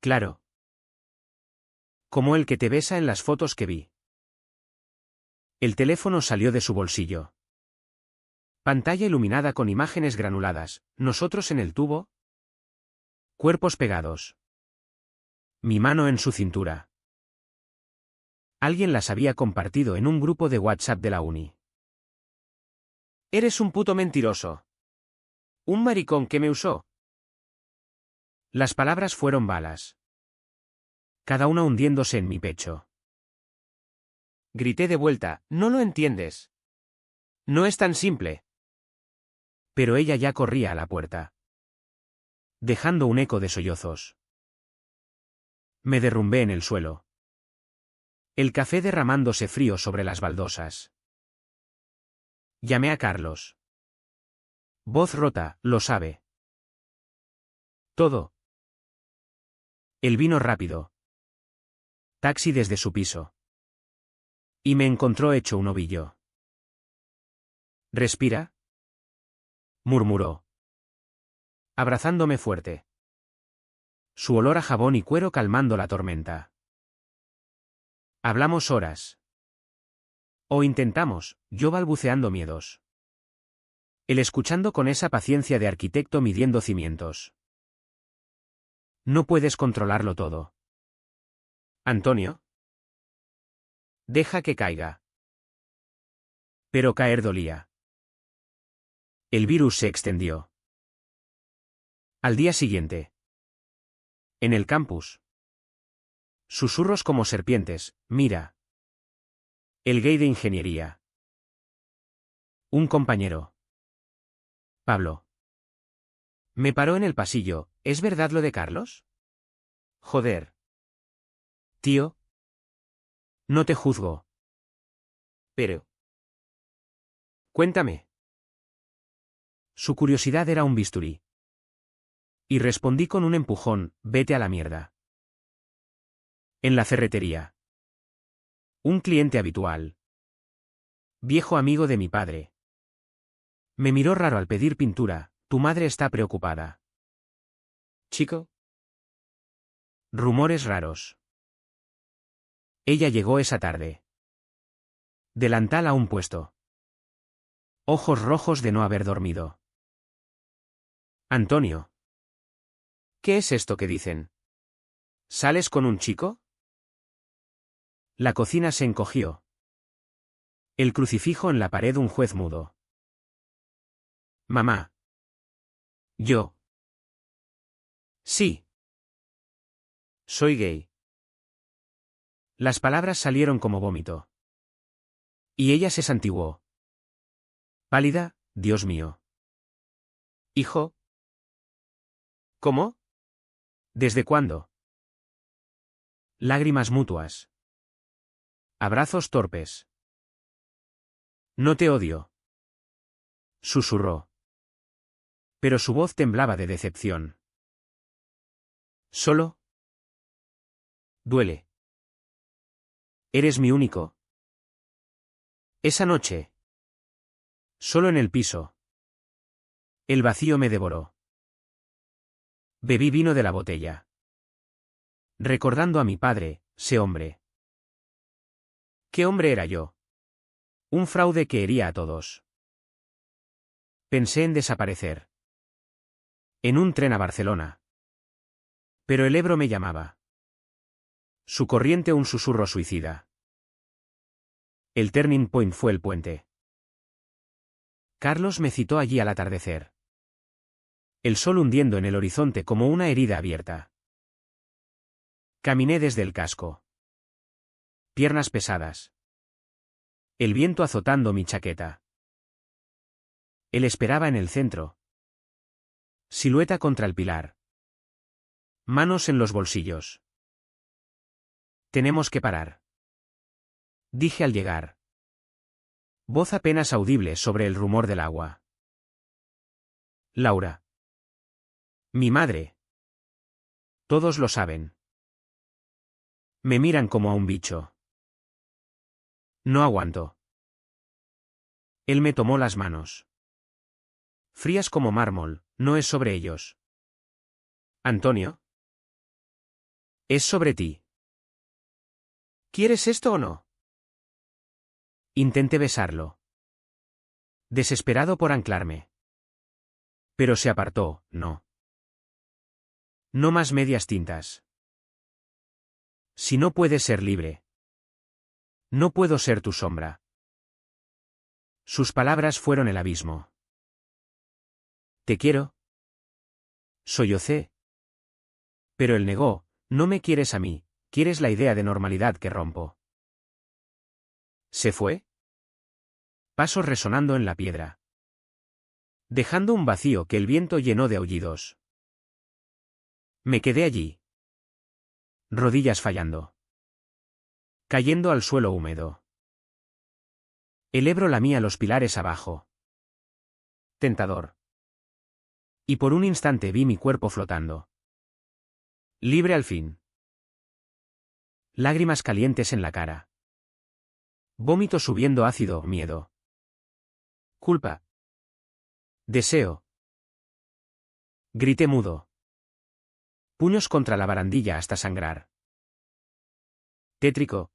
Claro. Como el que te besa en las fotos que vi. El teléfono salió de su bolsillo. Pantalla iluminada con imágenes granuladas, nosotros en el tubo. Cuerpos pegados. Mi mano en su cintura. Alguien las había compartido en un grupo de WhatsApp de la uni. Eres un puto mentiroso. Un maricón que me usó. Las palabras fueron balas. Cada una hundiéndose en mi pecho. Grité de vuelta, no lo entiendes. No es tan simple. Pero ella ya corría a la puerta. Dejando un eco de sollozos. Me derrumbé en el suelo. El café derramándose frío sobre las baldosas. Llamé a Carlos. Voz rota, lo sabe. Todo. Él vino rápido. Taxi desde su piso. Y me encontró hecho un ovillo. ¿Respira? Murmuró. Abrazándome fuerte. Su olor a jabón y cuero calmando la tormenta. Hablamos horas. O intentamos, yo balbuceando miedos. Él escuchando con esa paciencia de arquitecto midiendo cimientos. No puedes controlarlo todo. Antonio. Deja que caiga. Pero caer dolía. El virus se extendió. Al día siguiente. En el campus. Susurros como serpientes, mira. El gay de ingeniería. Un compañero. Pablo. Me paró en el pasillo, ¿es verdad lo de Carlos? Joder. Tío. No te juzgo. Pero. Cuéntame. Su curiosidad era un bisturí. Y respondí con un empujón, vete a la mierda. En la ferretería. Un cliente habitual. Viejo amigo de mi padre. Me miró raro al pedir pintura, tu madre está preocupada. Chico. Rumores raros. Ella llegó esa tarde. Delantal a un puesto. Ojos rojos de no haber dormido. Antonio. ¿Qué es esto que dicen? ¿Sales con un chico? La cocina se encogió. El crucifijo en la pared un juez mudo. Mamá. Yo. Sí. Soy gay. Las palabras salieron como vómito. Y ella se santiguó. Pálida, Dios mío. Hijo. ¿Cómo? ¿Desde cuándo? Lágrimas mutuas. Abrazos torpes. No te odio. Susurró. Pero su voz temblaba de decepción. Solo. Duele. Eres mi único. Esa noche. Solo en el piso. El vacío me devoró. Bebí vino de la botella. Recordando a mi padre, sé hombre. ¿Qué hombre era yo? Un fraude que hería a todos. Pensé en desaparecer. En un tren a Barcelona. Pero el Ebro me llamaba. Su corriente un susurro suicida. El turning point fue el puente. Carlos me citó allí al atardecer. El sol hundiendo en el horizonte como una herida abierta. Caminé desde el casco. Piernas pesadas. El viento azotando mi chaqueta. Él esperaba en el centro. Silueta contra el pilar. Manos en los bolsillos. Tenemos que parar. Dije al llegar. Voz apenas audible sobre el rumor del agua. Laura. Mi madre. Todos lo saben. Me miran como a un bicho. No aguanto. Él me tomó las manos. Frías como mármol, no es sobre ellos. Antonio. Es sobre ti. ¿Quieres esto o no? Intenté besarlo. Desesperado por anclarme. Pero se apartó, no. No más medias tintas. Si no puedes ser libre. No puedo ser tu sombra. Sus palabras fueron el abismo. Te quiero. Sollocé. Pero él negó, no me quieres a mí, quieres la idea de normalidad que rompo. ¿Se fue? Pasos resonando en la piedra. Dejando un vacío que el viento llenó de aullidos. Me quedé allí. Rodillas fallando. Cayendo al suelo húmedo. El Ebro lamía los pilares abajo. Tentador. Y por un instante vi mi cuerpo flotando. Libre al fin. Lágrimas calientes en la cara. Vómito subiendo ácido, miedo. Culpa. Deseo. Grité mudo. Puños contra la barandilla hasta sangrar. Tétrico.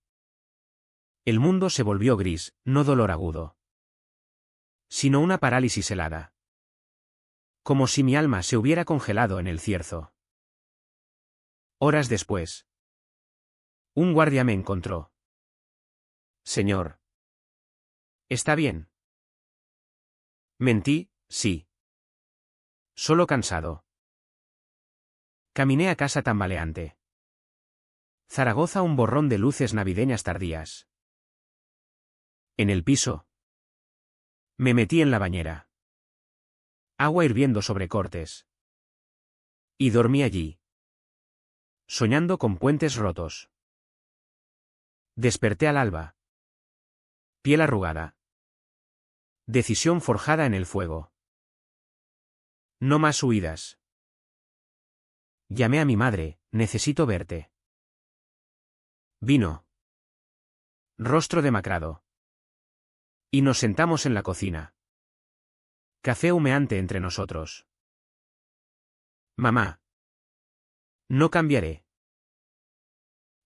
El mundo se volvió gris, no dolor agudo. Sino una parálisis helada. Como si mi alma se hubiera congelado en el cierzo. Horas después. Un guardia me encontró. Señor. ¿Está bien? Mentí, sí. Solo cansado. Caminé a casa tambaleante. Zaragoza, un borrón de luces navideñas tardías. En el piso. Me metí en la bañera. Agua hirviendo sobre cortes. Y dormí allí. Soñando con puentes rotos. Desperté al alba. Piel arrugada. Decisión forjada en el fuego. No más huidas. Llamé a mi madre, necesito verte. Vino. Rostro demacrado. Y nos sentamos en la cocina. Café humeante entre nosotros. Mamá. No cambiaré.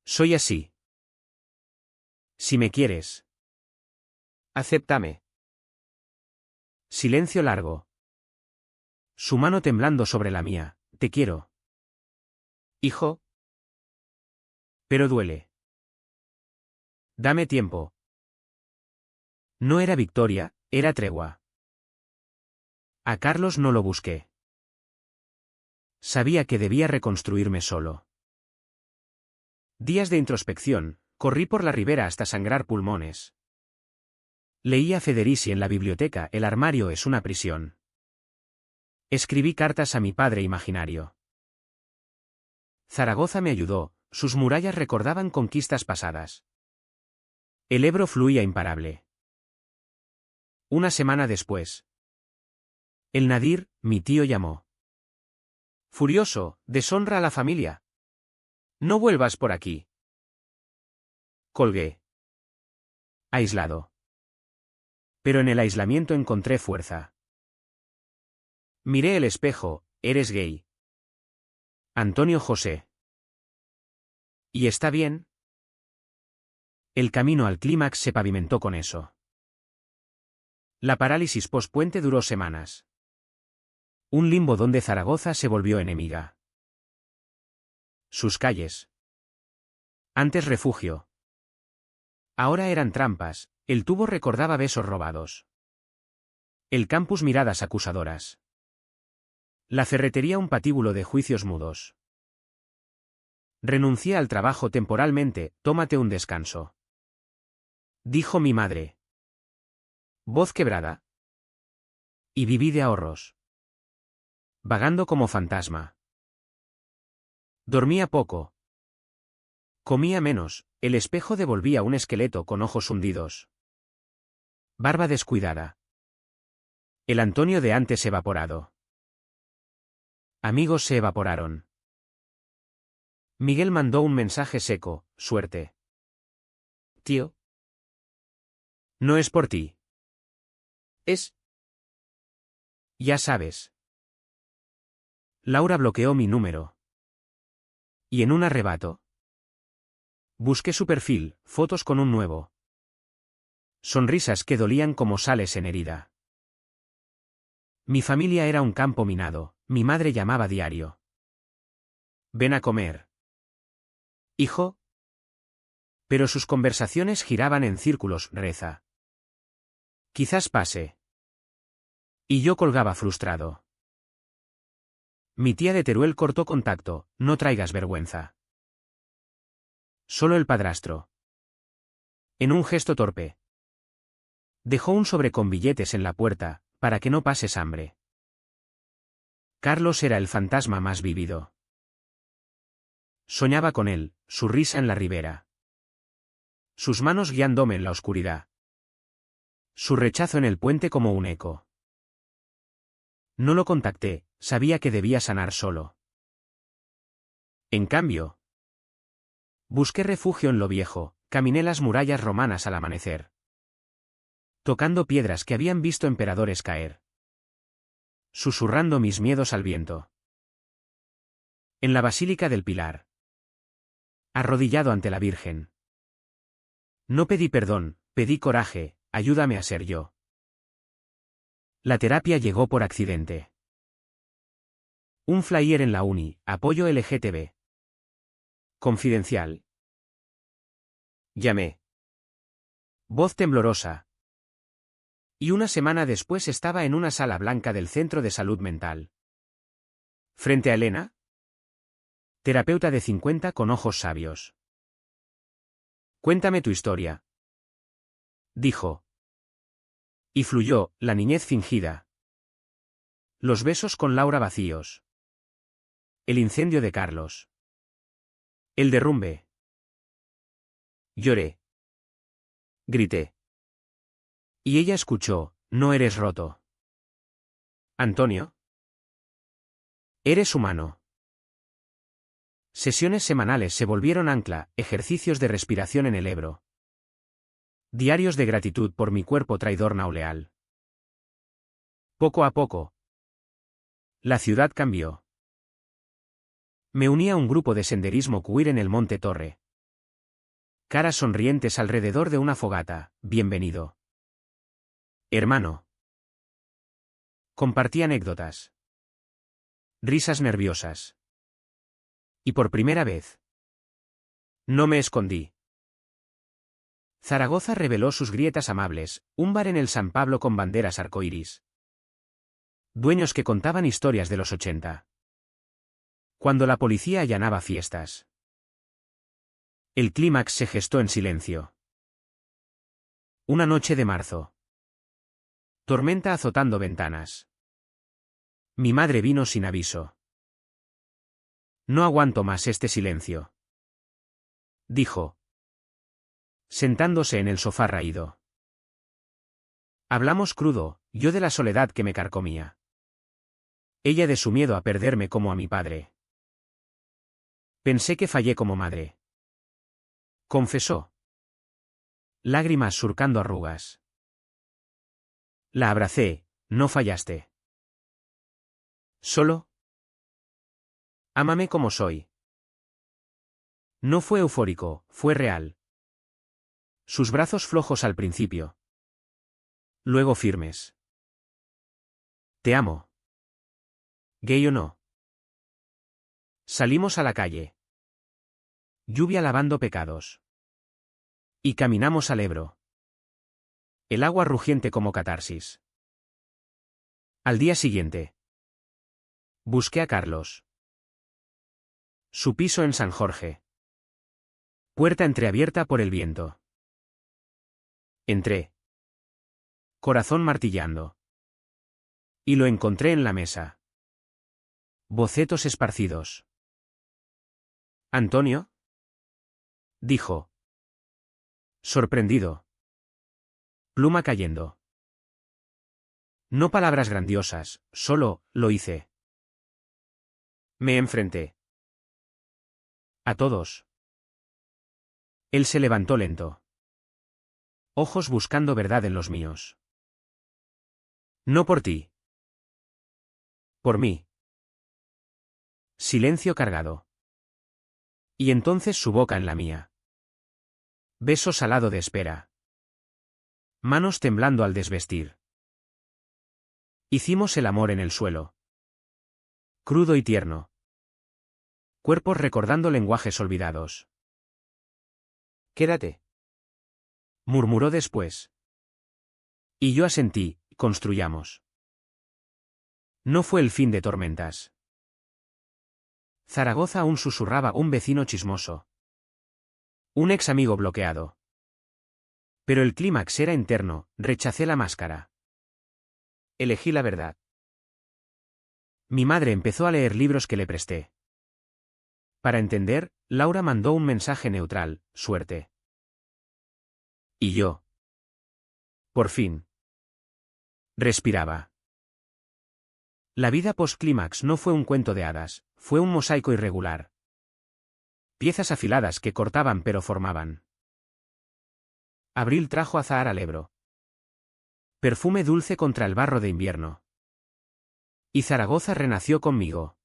Soy así. Si me quieres. Acéptame. Silencio largo. Su mano temblando sobre la mía. Te quiero. Hijo. Pero duele. Dame tiempo. No era victoria, era tregua. A Carlos no lo busqué. Sabía que debía reconstruirme solo. Días de introspección, corrí por la ribera hasta sangrar pulmones. Leí a Federici en la biblioteca, el armario es una prisión. Escribí cartas a mi padre imaginario. Zaragoza me ayudó, sus murallas recordaban conquistas pasadas. El Ebro fluía imparable. Una semana después. El Nadir, mi tío, llamó. Furioso, deshonra a la familia. No vuelvas por aquí. Colgué. Aislado. Pero en el aislamiento encontré fuerza. Miré el espejo, eres gay. Antonio José. ¿Y está bien? El camino al clímax se pavimentó con eso. La parálisis pospuente duró semanas. Un limbo donde Zaragoza se volvió enemiga. Sus calles. Antes refugio. Ahora eran trampas, el tubo recordaba besos robados. El campus miradas acusadoras. La ferretería un patíbulo de juicios mudos. Renuncié al trabajo temporalmente, tómate un descanso. Dijo mi madre. Voz quebrada. Y viví de ahorros. Vagando como fantasma. Dormía poco. Comía menos, el espejo devolvía un esqueleto con ojos hundidos. Barba descuidada. El Antonio de antes evaporado. Amigos se evaporaron. Miguel mandó un mensaje seco, suerte. Tío. No es por ti. Es... Ya sabes. Laura bloqueó mi número. Y en un arrebato. Busqué su perfil, fotos con un nuevo. Sonrisas que dolían como sales en herida. Mi familia era un campo minado, mi madre llamaba diario. Ven a comer. Hijo. Pero sus conversaciones giraban en círculos, reza. Quizás pase. Y yo colgaba frustrado. Mi tía de Teruel cortó contacto, no traigas vergüenza. Solo el padrastro. En un gesto torpe. Dejó un sobre con billetes en la puerta, para que no pases hambre. Carlos era el fantasma más vívido. Soñaba con él, su risa en la ribera. Sus manos guiándome en la oscuridad. Su rechazo en el puente como un eco. No lo contacté, sabía que debía sanar solo. En cambio, busqué refugio en lo viejo, caminé las murallas romanas al amanecer. Tocando piedras que habían visto emperadores caer. Susurrando mis miedos al viento. En la Basílica del Pilar. Arrodillado ante la Virgen. No pedí perdón, pedí coraje, ayúdame a ser yo. La terapia llegó por accidente. Un flyer en la uni, apoyo LGTB. Confidencial. Llamé. Voz temblorosa. Y una semana después estaba en una sala blanca del Centro de Salud Mental. Frente a Elena. Terapeuta de 50 con ojos sabios. Cuéntame tu historia. Dijo. Y fluyó, la niñez fingida. Los besos con Laura vacíos. El incendio de Carlos. El derrumbe. Lloré. Grité. Y ella escuchó, no eres roto. Antonio. Eres humano. Sesiones semanales se volvieron ancla, ejercicios de respiración en el Ebro. Diarios de gratitud por mi cuerpo traidor nauleal. Poco a poco. La ciudad cambió. Me uní a un grupo de senderismo queer en el Monte Torre. Caras sonrientes alrededor de una fogata, bienvenido. Hermano. Compartí anécdotas. Risas nerviosas. Y por primera vez. No me escondí. Zaragoza reveló sus grietas amables, un bar en el San Pablo con banderas arcoíris. Dueños que contaban historias de los 80. Cuando la policía allanaba fiestas. El clímax se gestó en silencio. Una noche de marzo. Tormenta azotando ventanas. Mi madre vino sin aviso. No aguanto más este silencio. Dijo. Sentándose en el sofá raído. Hablamos crudo, yo de la soledad que me carcomía. Ella de su miedo a perderme como a mi padre. Pensé que fallé como madre. Confesó. Lágrimas surcando arrugas. La abracé, no fallaste. Solo. Ámame como soy. No fue eufórico, fue real. Sus brazos flojos al principio. Luego firmes. Te amo. Gay o no. Salimos a la calle. Lluvia lavando pecados. Y caminamos al Ebro. El agua rugiente como catarsis. Al día siguiente. Busqué a Carlos. Su piso en San Jorge. Puerta entreabierta por el viento. Entré. Corazón martillando. Y lo encontré en la mesa. Bocetos esparcidos. ¿Antonio? Dijo. Sorprendido. Pluma cayendo. No palabras grandiosas, solo, lo hice. Me enfrenté. A todos. Él se levantó lento. Ojos buscando verdad en los míos. No por ti. Por mí. Silencio cargado. Y entonces su boca en la mía. Beso salado de espera. Manos temblando al desvestir. Hicimos el amor en el suelo. Crudo y tierno. Cuerpos recordando lenguajes olvidados. Quédate. Murmuró después. Y yo asentí, construyamos. No fue el fin de tormentas. Zaragoza aún susurraba un vecino chismoso. Un ex amigo bloqueado. Pero el clímax era interno, rechacé la máscara. Elegí la verdad. Mi madre empezó a leer libros que le presté. Para entender, Laura mandó un mensaje neutral, suerte. Y yo. Por fin. Respiraba. La vida post-clímax no fue un cuento de hadas, fue un mosaico irregular. Piezas afiladas que cortaban pero formaban. Abril trajo azahar al Ebro. Perfume dulce contra el barro de invierno. Y Zaragoza renació conmigo.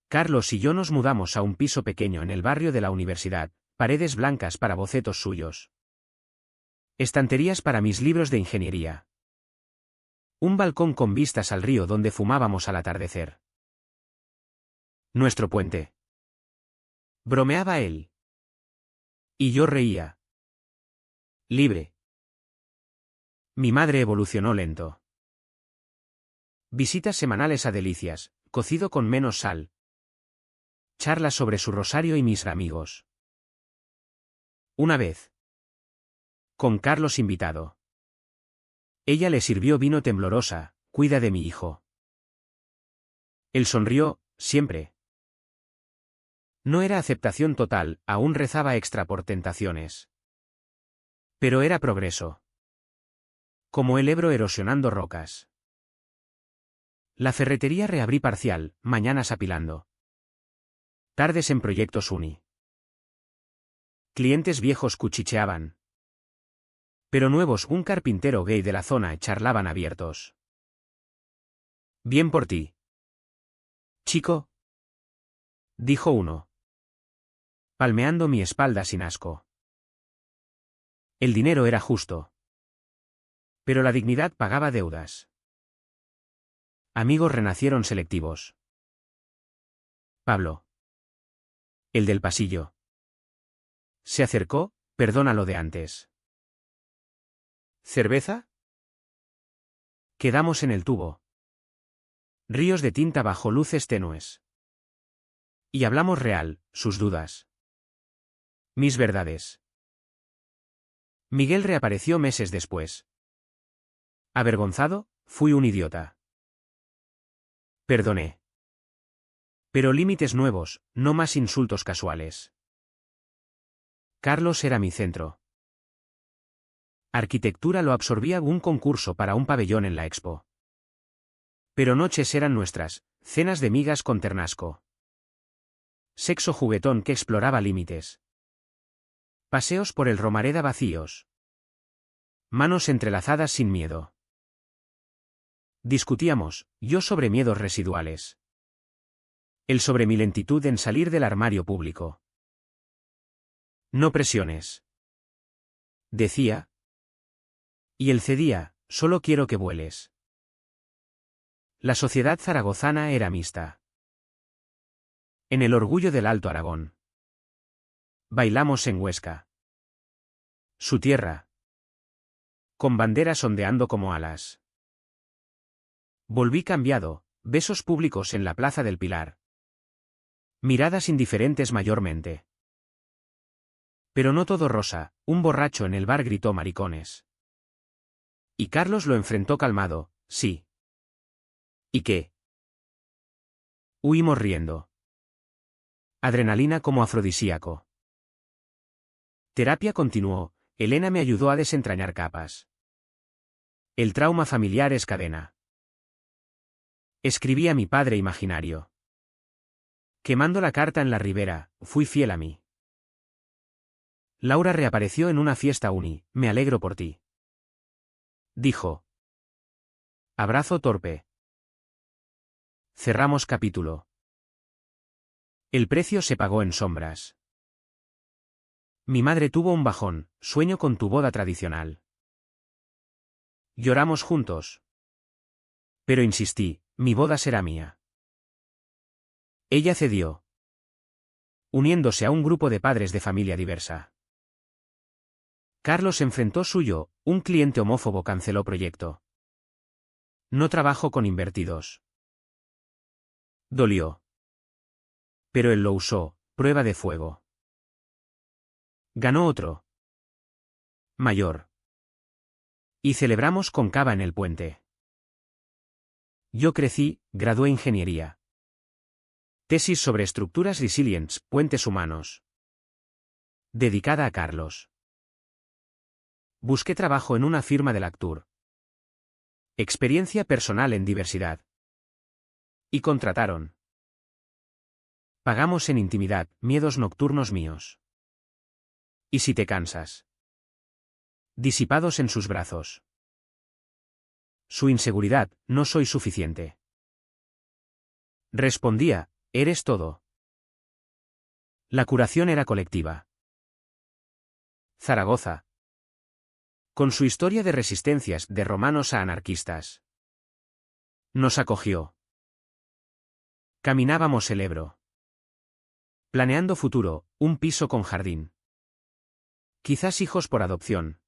Carlos y yo nos mudamos a un piso pequeño en el barrio de la universidad, paredes blancas para bocetos suyos. Estanterías para mis libros de ingeniería. Un balcón con vistas al río donde fumábamos al atardecer. Nuestro puente. Bromeaba él. Y yo reía. Libre. Mi madre evolucionó lento. Visitas semanales a Delicias, cocido con menos sal. Charlas sobre su rosario y mis amigos. Una vez. Con Carlos invitado. Ella le sirvió vino temblorosa, cuida de mi hijo. Él sonrió, siempre. No era aceptación total, aún rezaba extra por tentaciones. Pero era progreso. Como el Ebro erosionando rocas. La ferretería reabrí parcial, mañanas apilando. Tardes en proyectos uni. Clientes viejos cuchicheaban. Pero nuevos, un carpintero gay de la zona, charlaban abiertos. Bien por ti. Chico. Dijo uno. Palmeando mi espalda sin asco. El dinero era justo. Pero la dignidad pagaba deudas. Amigos renacieron selectivos. Pablo. El del pasillo. Se acercó, perdona lo de antes. ¿Cerveza? Quedamos en el tubo. Ríos de tinta bajo luces tenues. Y hablamos real, sus dudas. Mis verdades. Miguel reapareció meses después. Avergonzado, fui un idiota. Perdoné. Pero límites nuevos, no más insultos casuales. Carlos era mi centro. Arquitectura lo absorbía un concurso para un pabellón en la expo. Pero noches eran nuestras, cenas de migas con ternasco. Sexo juguetón que exploraba límites. Paseos por el Romareda vacíos. Manos entrelazadas sin miedo. Discutíamos, yo sobre miedos residuales. Él sobre mi lentitud en salir del armario público. No presiones. Decía. Y él cedía, solo quiero que vueles. La sociedad zaragozana era mixta. En el orgullo del Alto Aragón. Bailamos en Huesca. Su tierra. Con banderas ondeando como alas. Volví cambiado, besos públicos en la Plaza del Pilar. Miradas indiferentes mayormente. Pero no todo rosa, un borracho en el bar gritó maricones. Y Carlos lo enfrentó calmado, sí. ¿Y qué? Huimos riendo. Adrenalina como afrodisíaco. Terapia continuó. Elena me ayudó a desentrañar capas. El trauma familiar es cadena. Escribí a mi padre imaginario. Quemando la carta en la ribera, fui fiel a mí. Laura reapareció en una fiesta uni, me alegro por ti. Dijo. Abrazo torpe. Cerramos capítulo. El precio se pagó en sombras. Mi madre tuvo un bajón, sueño con tu boda tradicional. Lloramos juntos. Pero insistí, mi boda será mía. Ella cedió. Uniéndose a un grupo de padres de familia diversa. Carlos enfrentó suyo, un cliente homófobo canceló proyecto. No trabajo con invertidos. Dolió. Pero él lo usó, prueba de fuego. Ganó otro. Mayor. Y celebramos con cava en el puente. Yo crecí, gradué ingeniería. Tesis sobre estructuras resilience, puentes humanos. Dedicada a Carlos. Busqué trabajo en una firma de Lactur. Experiencia personal en diversidad. Y contrataron. Pagamos en intimidad, miedos nocturnos míos. ¿Y si te cansas? Disipados en sus brazos. Su inseguridad, no soy suficiente. Respondía, eres todo. La curación era colectiva. Zaragoza. Con su historia de resistencias de romanos a anarquistas. Nos acogió. Caminábamos el Ebro. Planeando futuro, un piso con jardín. Quizás hijos por adopción.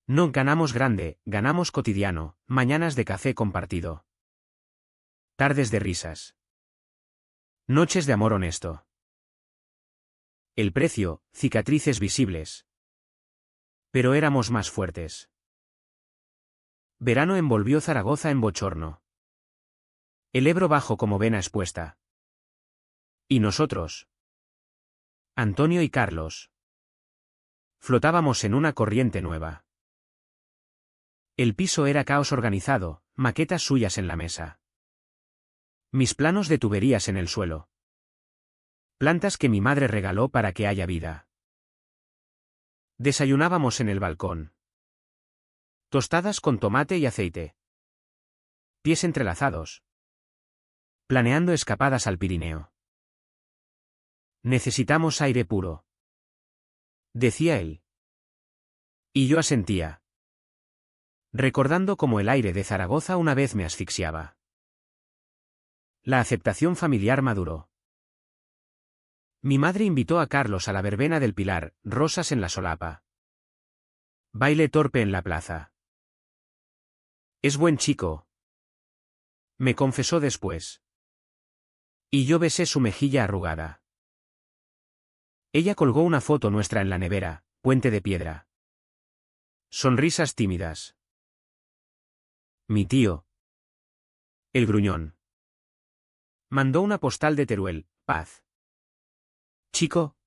No ganamos grande, ganamos cotidiano, mañanas de café compartido. Tardes de risas. Noches de amor honesto. El precio, cicatrices visibles. Pero éramos más fuertes. Verano envolvió Zaragoza en bochorno. El Ebro bajo como vena expuesta. ¿Y nosotros? Antonio y Carlos. Flotábamos en una corriente nueva. El piso era caos organizado, maquetas suyas en la mesa. Mis planos de tuberías en el suelo. Plantas que mi madre regaló para que haya vida. Desayunábamos en el balcón. Tostadas con tomate y aceite. Pies entrelazados. Planeando escapadas al Pirineo. Necesitamos aire puro. Decía él. Y yo asentía. Recordando cómo el aire de Zaragoza una vez me asfixiaba. La aceptación familiar maduró. Mi madre invitó a Carlos a la verbena del Pilar, rosas en la solapa. Baile torpe en la plaza. Es buen chico. Me confesó después. Y yo besé su mejilla arrugada. Ella colgó una foto nuestra en la nevera, puente de piedra. Sonrisas tímidas. Mi tío. El gruñón. Mandó una postal de Teruel, paz. Chico.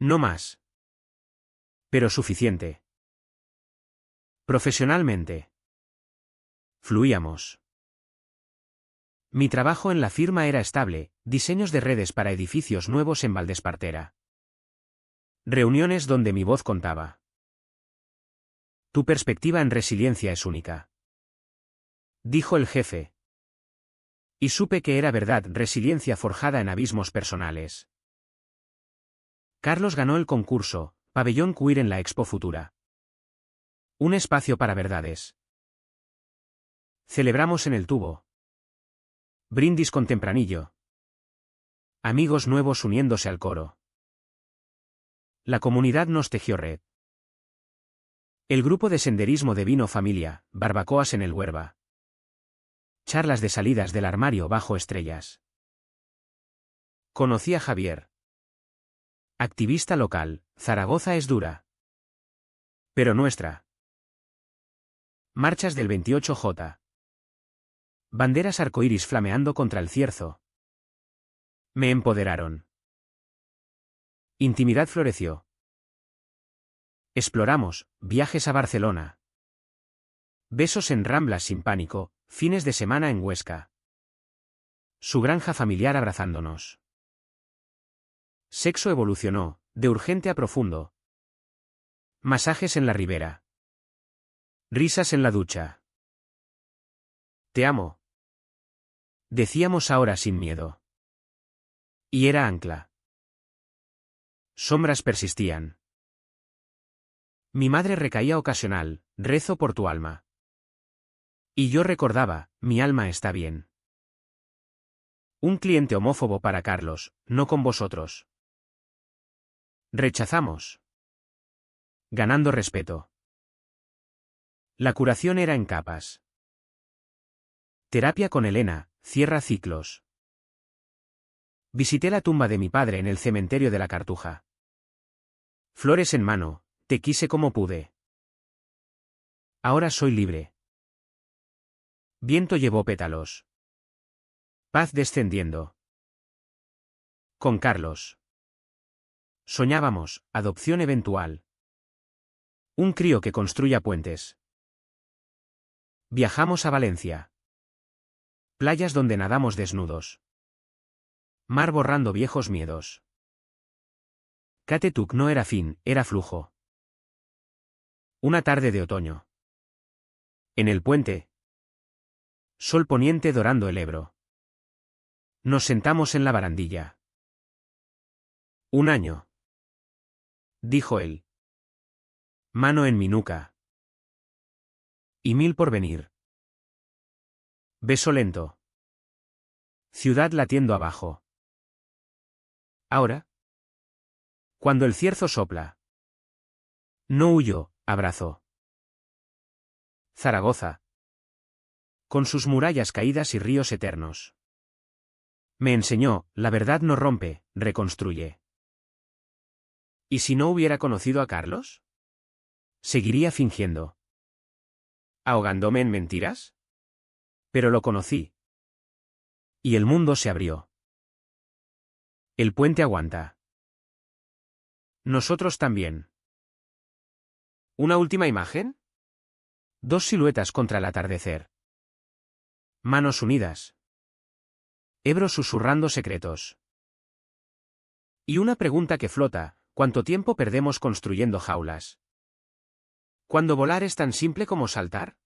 No más. Pero suficiente. Profesionalmente. Fluíamos. Mi trabajo en la firma era estable, diseños de redes para edificios nuevos en Valdespartera. Reuniones donde mi voz contaba. Tu perspectiva en resiliencia es única. Dijo el jefe. Y supe que era verdad, resiliencia forjada en abismos personales. Carlos ganó el concurso, Pabellón Queer en la Expo Futura. Un espacio para verdades. Celebramos en el tubo. Brindis con tempranillo. Amigos nuevos uniéndose al coro. La comunidad nos tejió red. El grupo de senderismo de vino familia, barbacoas en el Huerva. Charlas de salidas del armario bajo estrellas. Conocí a Javier. Activista local, Zaragoza es dura. Pero nuestra. Marchas del 28J. Banderas arcoíris flameando contra el cierzo. Me empoderaron. Intimidad floreció. Exploramos, viajes a Barcelona. Besos en Ramblas sin pánico, fines de semana en Huesca. Su granja familiar abrazándonos. Sexo evolucionó, de urgente a profundo. Masajes en la ribera. Risas en la ducha. Te amo. Decíamos ahora sin miedo. Y era ancla. Sombras persistían. Mi madre recaía ocasional, rezo por tu alma. Y yo recordaba, mi alma está bien. Un cliente homófobo para Carlos, no con vosotros. Rechazamos. Ganando respeto. La curación era en capas. Terapia con Elena, cierra ciclos. Visité la tumba de mi padre en el cementerio de la Cartuja. Flores en mano, te quise como pude. Ahora soy libre. Viento llevó pétalos. Paz descendiendo. Con Carlos. Soñábamos, adopción eventual. Un crío que construya puentes. Viajamos a Valencia. Playas donde nadamos desnudos. Mar borrando viejos miedos. Catetuc no era fin, era flujo. Una tarde de otoño. En el puente. Sol poniente dorando el Ebro. Nos sentamos en la barandilla. Un año. Dijo él. Mano en mi nuca. Y 1000 por venir. Beso lento. Ciudad latiendo abajo. Ahora. Cuando el cierzo sopla. No huyo, abrazo. Zaragoza. Con sus murallas caídas y ríos eternos. Me enseñó, la verdad no rompe, reconstruye. ¿Y si no hubiera conocido a Carlos? Seguiría fingiendo. ¿Ahogándome en mentiras? Pero lo conocí. Y el mundo se abrió. El puente aguanta. Nosotros también. ¿Una última imagen? Dos siluetas contra el atardecer. Manos unidas. Ebro susurrando secretos. Y una pregunta que flota, ¿cuánto tiempo perdemos construyendo jaulas? ¿Cuando volar es tan simple como saltar?